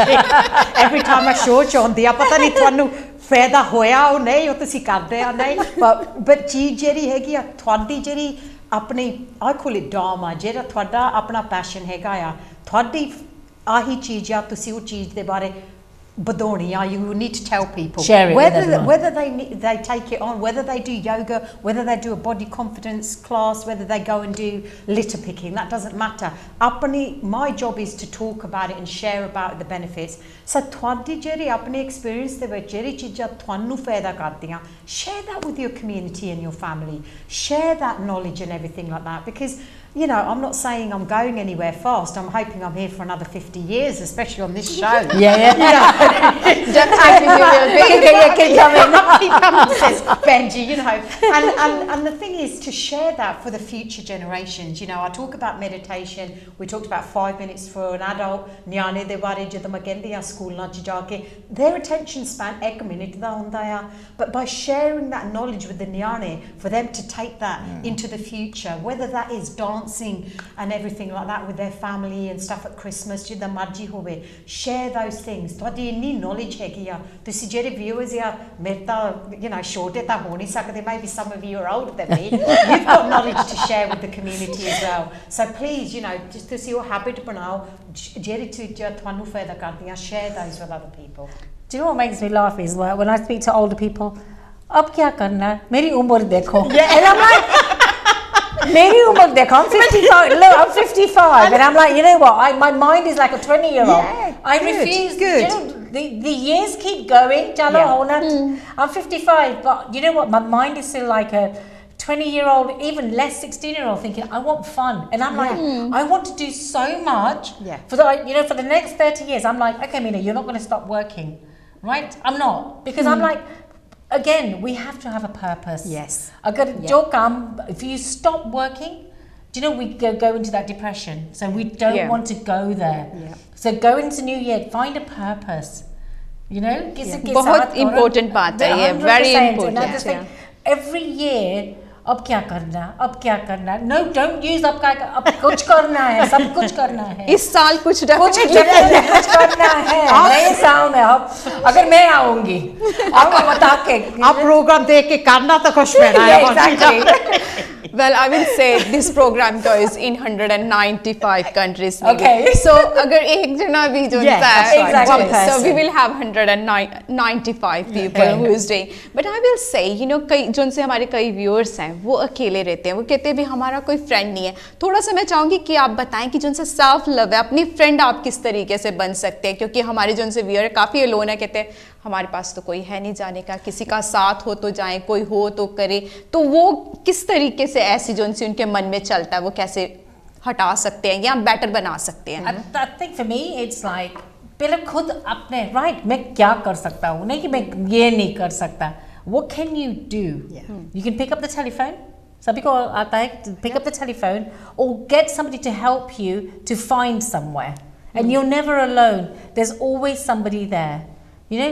every time I show ਚ ਆਉਂਦੀ ਆ, ਪਤਾ ਨਹੀਂ ਤੁਹਾਨੂੰ ਫਾਇਦਾ ਹੋਇਆ ਉਹ ਨਹੀਂ, ਉਹ ਤੁਸੀਂ ਕਰਦੇ ਆ ਨਹੀਂ, but ਚੀਜ਼ ਜਿਹੜੀ ਹੈਗੀ ਆ ਤੁਹਾਡੀ ਜਿਹੜੀ ਆਪਣੀ I call it dharma, ਜਿਹੜਾ ਤੁਹਾਡਾ ਆਪਣਾ ਪੈਸ਼ਨ ਹੈਗਾ ਆ, ਤੁਹਾਡੀ ਆਹੀ ਚੀਜ਼ ਆ, ਤੁਸੀਂ ਉਹ ਚੀਜ਼ ਦੇ ਬਾਰੇ Badonia, you need to tell people. Share it whether they take it on, whether they do yoga, whether they do a body confidence class, whether they go and do litter picking, that doesn't matter. My job is to talk about it and share about the benefits. So ਤੁਹਾਡੀ ਜਿਹੜੀ ਆਪਣੀ experience ਦੇ ਵਿੱਚ ਜਿਹੜੀ ਚੀਜ਼ਾਂ ਤੁਹਾਨੂੰ ਫਾਇਦਾ ਕਰਦੀਆਂ, share that with your community and your family. Share that knowledge and everything like that, because you know, I'm not saying I'm going anywhere fast. I'm hoping I'm here for another 50 years, especially on this show. Yeah. You know, just keep coming, says Benji. You know, and the thing is to share that for the future generations. You know, I talk about meditation. We talked about 5 minutes for an adult. Nyane de bare jadam agendiya school na jaake their attention span 1 minute da hunda ya. But by sharing that knowledge with the nyane, for them to take that into the future, whether that is dancing and everything like that with their family and stuff at Christmas, jida marji hove, share those things. Todi inni knowledge hegi ya, tusi jehde viewers ya meta, you know, shote ta ho nahi sakde, maybe some of you are older than me, you've got knowledge to share with the community as well. So please, you know, just tusi wo habit banao, jehde cheezaं ਤੁਹਾਨੂੰ ਫਾਇਦਾ ਕਰਦੀਆਂ, share those with other people. Do you know what makes me laugh is when I speak to older people, ab kya karna, meri umr dekho. And I'm like मेरी उम्र देखो, I'm 55. Look, I'm 55, and I'm like, you know what? My mind is like a 20-year-old. Yeah, I good, refuse. good. You know, the years keep going. Chalo, I'm 55, but you know what? My mind is still like a 20-year-old, even less 16-year-old, thinking I want fun, and I'm like, I want to do so much for the next 30 years. I'm like, okay, Mina, you're not going to stop working, right? I'm not, because I'm like, again, we have to have a purpose. Yes. If you stop working, do you know we go into that depression? So we don't want to go there. Yeah. So go into New Year, find a purpose. You know, बहुत important बात है ये, very important. Every year, अब क्या करना? No, don't use अब कुछ करना है, सब कुछ करना है. इस साल कुछ करना है. नए साल में अब अगर मैं आऊँगी, आपको बता के आप प्रोग्राम देख के करना तो खुश रहना है. Exactly. Well, I will say this program goes in 195 countries. Okay. So, अगर एक जना भी जो so we will have 195 people who is doing. But I will say, you know, जो उनसे हमारे कई viewers हैं, वो अकेले रहते हैं. वो कहते हैं भी हमारा कोई friend नहीं है. थोड़ा सा मैं चाहूँगी कि आप बताएं कि जो उनसे self love है, अपनी friend आप किस तरीके से बन सकते हैं, क्योंकि हमारे जो उनसे viewer है काफ़ी alone है, कहते हैं हमारे पास तो कोई है नहीं जाने का, किसी का साथ हो तो जाए, कोई हो तो करे. तो वो किस तरीके से ऐसी जो उनके मन में चलता है वो कैसे हटा सकते हैं या बेटर बना सकते हैं? I think for me it's like पहले खुद अपने right मैं क्या कर सकता हूँ, नहीं कि मैं ये नहीं कर सकता. What can you do? You can pick up the telephone. सभी को आता है, pick up the telephone or get somebody to help you to find somewhere. And you're never alone. There's always somebody there. You know,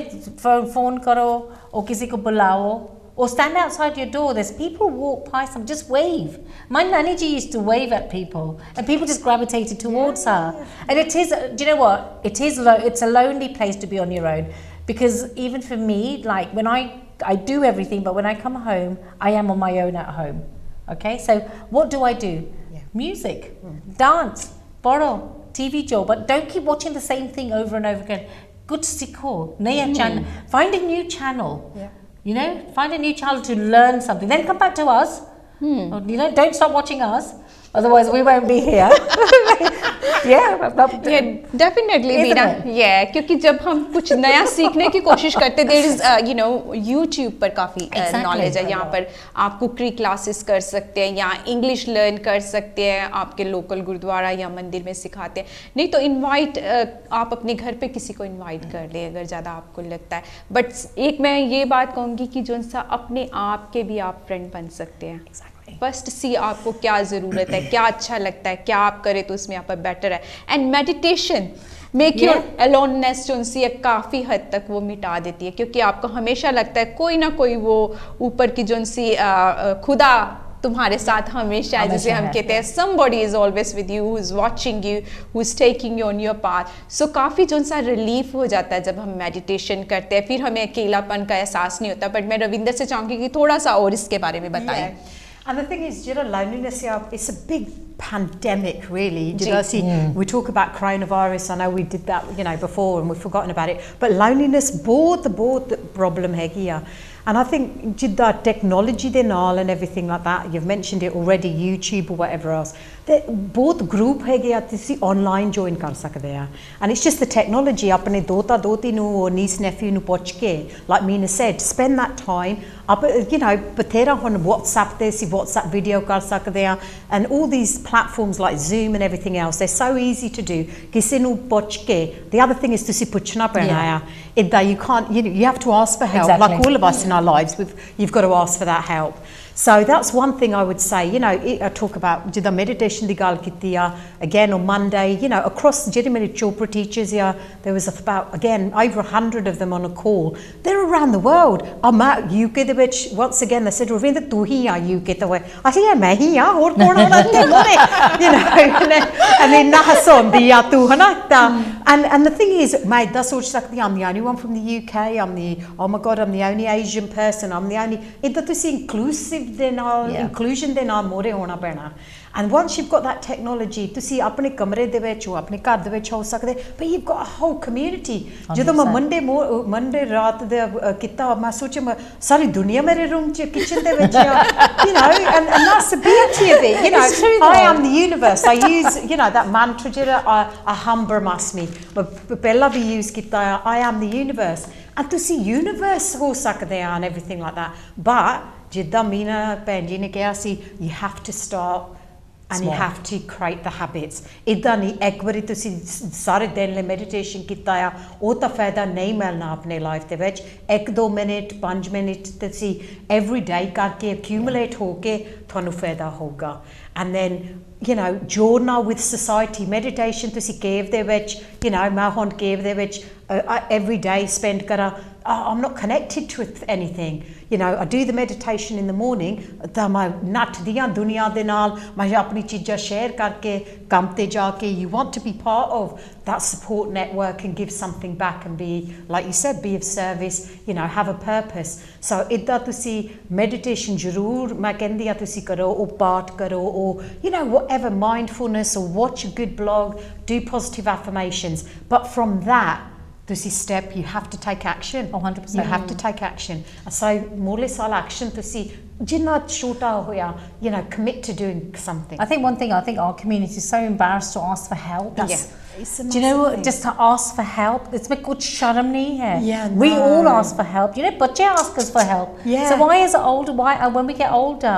phone karo or किसी को बुलाओ or stand outside your door. There's people walk past them, just wave. My nanny ji used to wave at people and people just gravitated towards her. And it is, do you know what? It's a lonely place to be on your own, because even for me, like when I do everything, but when I come home, I am on my own at home. Okay, so what do? Music, dance, borrow, TV job, but don't keep watching the same thing over and over again. Good sikho, naya channel. Find a new channel. You know, find a new channel to learn something. Then come back to us. Or, you know, don't stop watching us. Otherwise, we won't be here. Definitely, Meena. Yeah, क्योंकि जब हम कुछ नया सीखने की कोशिश करते, there is, you know, YouTube पर काफ़ी knowledge है. यहाँ पर आप कुकरी classes कर सकते हैं, या English learn कर सकते हैं, आपके local गुरुद्वारा या मंदिर में सिखाते हैं. नहीं तो invite आप अपने घर पे किसी को invite कर ले अगर ज़्यादा आपको लगता है. But एक मैं ये बात कहूँगी कि जो सा अपने आप के भी आप friend बन सकते हैं. फर्स्ट सी आपको क्या ज़रूरत है, क्या अच्छा लगता है, क्या आप करें तो उसमें यहाँ पर बेटर है. And meditation make your aloneness जो सी है काफ़ी हद तक वो मिटा देती है, क्योंकि आपको हमेशा लगता है कोई ना कोई वो ऊपर की जो सी खुदा तुम्हारे साथ हमेशा है, जिसे हम कहते हैं somebody is always with you, who is watching you, who is taking you on your path. So काफ़ी जो सा रिलीफ हो जाता है जब हम मेडिटेशन करते हैं, फिर हमें अकेलापन का एहसास नहीं होता. बट मैं रविंदर से चाहूँगी कि थोड़ा सा और इसके बारे में बताएं. And the thing is, you know, loneliness, it's a big pandemic, really. You know, see, we talk about coronavirus. I know we did that, you know, before, and we've forgotten about it. But loneliness, both the problem here. And I think the technology they naal and everything like that, you've mentioned it already, YouTube or whatever else, both group hai online join kar sakde hain. And it's just the technology, apne dota doti nu or niece nephew nu poch ke, like Meena said, spend that time, you know, bathera on WhatsApp they see WhatsApp video kar sakde hain, and all these platforms like Zoom and everything else, they're so easy to do. Kisi nu poch ke. The other thing is to see puchna pehna hai. You can't, you know, you have to ask for help, like all of us in our lives, you've got to ask for that help. So that's one thing I would say. You know, I talk about the meditation di gal kiti again on Monday, you know, across the Many Chopra teachers here, there was about, again, over 100 of them on a call. They're around the world. I'm at UK the which once again they said, Ravinder, tu hi aa UK the way. I said, yeah, main hi aa, aur kaun aana te you know, and then nahason diya tu hanata. And the thing is, mate, that's all sakti. I'm the only one from the UK. I'm the only Asian person. I'm the only. It's inclusive. inclusive ਦੇ ਨਾਲ inclusion ਦੇ ਨਾਲ ਮੋਰੇ ਹੋਣਾ ਪੈਣਾ and once you've got that technology ਤੁਸੀਂ ਆਪਣੇ ਕਮਰੇ ਦੇ ਵਿੱਚ ਹੋ ਆਪਣੇ ਘਰ ਦੇ ਵਿੱਚ ਹੋ ਸਕਦੇ but you've got a whole community ਜਦੋਂ ਮੈਂ ਮੰਡੇ ਰਾਤ ਦੇ ਕੀਤਾ ਮੈਂ ਸੋਚਿਆ ਸਾਰੀ ਦੁਨੀਆ ਮੇਰੇ ਰੂਮ ਚ ਕਿਚਨ ਦੇ ਵਿੱਚ you know and that's the beauty of it you know I am the universe I use you know that mantra ਜਿਹੜਾ humber mas me ਪਹਿਲਾਂ ਵੀ use ਕੀਤਾ I am the universe and ਤੁਸੀਂ universe ਹੋ ਸਕਦੇ ਆ and everything like that but ਜਿੱਦਾਂ ਮੀਨਾ ਭੈਣ ਜੀ ਨੇ ਕਿਹਾ ਸੀ you have to start and you have to create the habits ਇੱਦਾਂ ਨਹੀਂ ਇੱਕ ਵਾਰੀ ਤੁਸੀਂ ਸਾਰੇ ਦਿਨ ਲਈ ਮੈਡੀਟੇਸ਼ਨ ਕੀਤਾ ਆ ਉਹ ਤਾਂ ਫਾਇਦਾ ਨਹੀਂ ਮਿਲਣਾ ਆਪਣੇ ਲਾਈਫ ਦੇ ਵਿੱਚ 1-2 ਮਿੰਟ 5 ਮਿੰਟ ਤੁਸੀਂ every day ਕਰਕੇ accumulate ਹੋ ਕੇ ਤੁਹਾਨੂੰ ਫਾਇਦਾ ਹੋਊਗਾ and then you know journal with society meditation ਤੁਸੀਂ cave ਦੇ ਵਿੱਚ you know ਮੈਂ ਹੁਣ cave ਦੇ ਵਿੱਚ every day spend ਕਰਾਂ I'm not connected to anything you know I do the meditation in the morning ਤਾਂ ਮੈਂ ਨੱਠਦੀ ਹਾਂ ਦੁਨੀਆ ਦੇ ਨਾਲ ਮੈਂ ਆਪਣੀ ਚੀਜ਼ਾਂ ਸ਼ੇਅਰ ਕਰਕੇ ਕੰਮ ਤੇ ਜਾ ਕੇ you want to be part of that support network and give something back and be like you said be of service you know have a purpose so ਇੱਦਾਂ ਤੁਸੀਂ meditation ਜ਼ਰੂਰ ਮੈਂ ਕਹਿੰਦੀ ਹਾਂ ਤੁਸੀਂ ਕਰੋ ਉਹ ਪਾਠ ਕਰੋ ਉਹ you know whatever mindfulness or watch a good blog do positive affirmations but from that ਤੁਸੀਂ step you have to take action 100% you have to take action so more less all action ਤੁਸੀਂ ਜਿੰਨਾ ਛੋਟਾ ਹੋਇਆ you know commit to doing something I think one thing I think our community is so embarrassed to ask for help do you know just to ask for help it's में कुछ शर्म नहीं है we all ask for help you know बच्चे ask us for help so why is it older why when we get older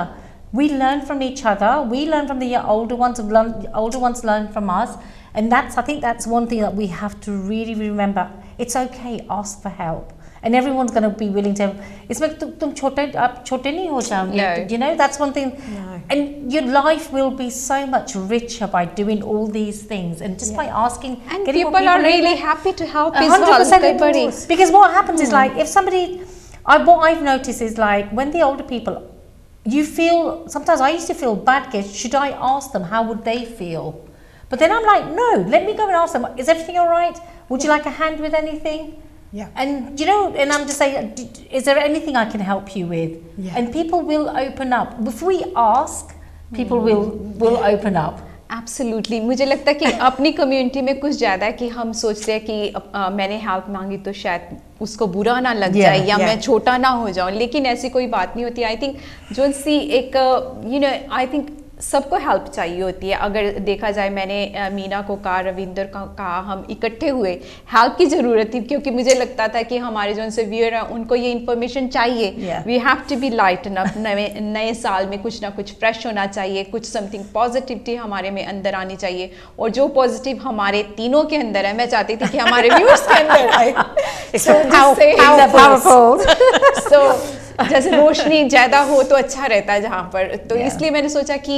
we learn from each other we learn from the older ones learn from us and I think that's one thing that we have to really remember it's okay ask for help and everyone's going to be willing to इसमें तुम छोटे नहीं हो जाओगे you know that's one thing and your life will be so much richer by doing all these things and just by asking and people are really happy to help as well because what happens is like if somebody what I've noticed is like when the older people you feel sometimes I used to feel bad should I ask them how would they feel but then I'm like no let me go and ask them is everything all right would you like a hand with anything and you know and I'm just saying is there anything I can help you with and people will open up if we ask people will open up absolutely मुझे लगता है कि अपनी community में कुछ ज़्यादा है कि हम सोचते हैं कि मैंने हेल्प मांगी तो शायद उसको बुरा ना लग जाए या मैं छोटा ना हो जाऊं लेकिन ऐसी कोई बात नहीं होती आई थिंक जो सी एक यू नो आई थिंक सबको हेल्प चाहिए होती है अगर देखा जाए मैंने मीना को कहा रविंदर को कहा हम इकट्ठे हुए हेल्प की ज़रूरत थी क्योंकि मुझे लगता था कि हमारे जो उनसे व्यूअर हैं उनको ये इन्फॉर्मेशन चाहिए we have to be lighten up नए साल में कुछ ना कुछ फ्रेश होना चाहिए कुछ समथिंग पॉजिटिविटी हमारे में अंदर आनी चाहिए और जो पॉजिटिव हमारे तीनों के अंदर है मैं चाहती थी कि हमारे व्यूअर्स के अंदर आए सो जैसे रोशनी ज़्यादा हो तो अच्छा रहता है जहाँ पर तो इसलिए मैंने सोचा कि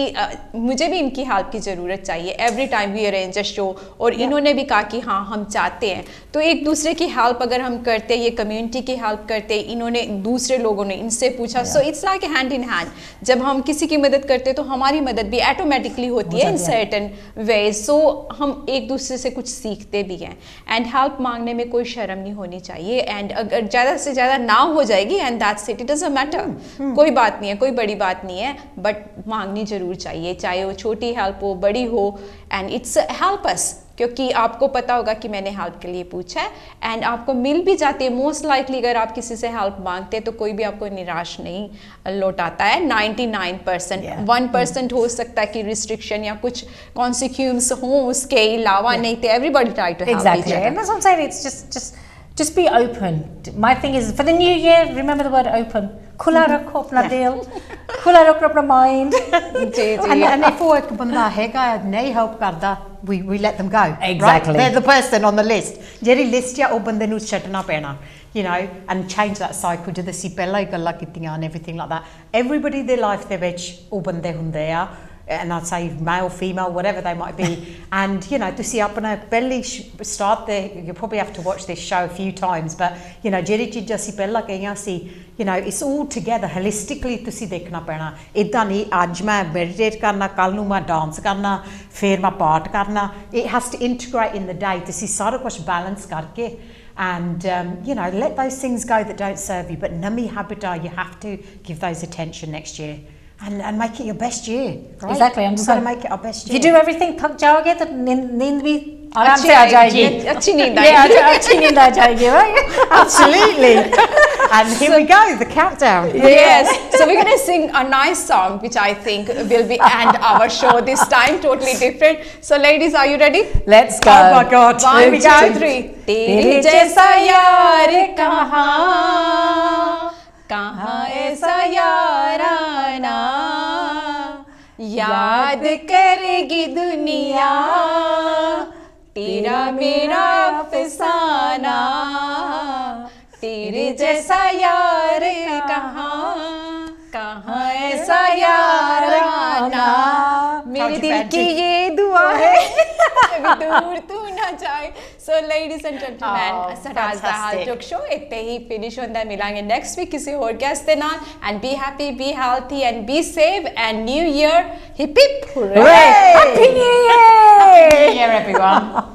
मुझे भी इनकी हेल्प की ज़रूरत चाहिए every time we arrange a show और इन्होंने भी कहा कि हाँ हम चाहते हैं तो एक दूसरे की हेल्प अगर हम करते ये कम्युनिटी की हेल्प करते इन्होंने दूसरे लोगों ने इनसे पूछा so it's like hand in hand जब हम किसी की मदद करते तो हमारी मदद भी ऑटोमेटिकली होती है इन सर्टेन वेज सो हम एक दूसरे से कुछ सीखते भी हैं एंड हेल्प मांगने में कोई शर्म नहीं होनी चाहिए एंड अगर ज़्यादा से ज़्यादा ना हो जाएगी and that's it doesn't matter कोई बात नहीं है कोई बड़ी बात नहीं है बट मांगनी जरूर चाहिए चाहे वो छोटी हेल्प हो बड़ी हो एंड इट्स हेल्प अस क्योंकि आपको पता होगा कि मैंने हेल्प के लिए पूछा है एंड आपको मिल भी जाती है मोस्ट लाइकली अगर आप किसी से हेल्प मांगते हैं तो कोई भी आपको निराश नहीं लौटाता है 99% 1% हो सकता है कि रिस्ट्रिक्शन या कुछ कॉन्सिक्वेंस हो उसके अलावा नहीं थे everybody try to help exactly and that's what I'm saying it's just be open my thing is for the new year remember the word open खुला रखो अपना दिल खुला रखो अपना mind and if वो एक बंदा हैगा नहीं help करदा we let them go exactly right? They're the person on the list ਜਿਹੜੀ ਲਿਸਟ ਆ ਉਹ ਬੰਦੇ ਨੂੰ ਛੱਡਣਾ ਪੈਣਾ you know and change that cycle ਜਦੋਂ ਅਸੀਂ ਪਹਿਲਾਂ ਹੀ ਗੱਲਾਂ ਕੀਤੀਆਂ and everything like that everybody their life ਦੇ ਵਿੱਚ ਉਹ ਬੰਦੇ ਹੁੰਦੇ ਆ and I'd say male, female, whatever they might be and you know to see up and belly start there you probably have to watch this show a few times but you know ਜਿਹੜੀ ਚੀਜ਼ਾਂ ਸੀ ਪਹਿਲਾਂ ਕਹੀਆਂ ਸੀ you know it's all together holistically ਤੁਸੀਂ ਦੇਖਣਾ ਪੈਣਾ ਇਦਾਂ ਨਹੀਂ ਅੱਜ ਮੈਂ ਮੈਡੀਟੇਟ ਕਰਨਾ ਕੱਲ ਨੂੰ ਮੈਂ ਡਾਂਸ ਕਰਨਾ ਫਿਰ ਮੈਂ ਪਾਠ ਕਰਨਾ it has to integrate in the day ਤੁਸੀਂ ਸਾਰਾ ਕੁਝ ਬੈਲੈਂਸ ਕਰਕੇ and you know, let those things go that don't serve you. But nami habida, you have to give those attention next year. And make it your best year. Right? Exactly. We've got to make it our best year. If you do everything, थक जाओगे तो नींद भी आराम से आ जाएगी. अच्छी नींद आएगी. अच्छी नींद आ जाएगी, right? Absolutely. And here we go, the countdown. Yes. So we're going to sing a nice song, which I think will be end our show this time, totally different. So ladies, are you ready? Let's go. Oh my God. 1, 2, 3. तेरे जैसा यार कहाँ कहाँ ऐसा याराना याद करेगी दुनिया तेरा मेरा अफसाना तेरे जैसा यार कहाँ कहाँ ऐसा याराना मेरे दिल की ये दुआ है कभी दूर तू ना जाए. So ladies and gentlemen, that's the whole talk show. इतने ही finish होता है. मिलांगे next week किसी और guest के नाल. And be happy, be healthy, and be safe. And New Year, hip hip, hooray! Happy New Year! Happy New Year, everyone.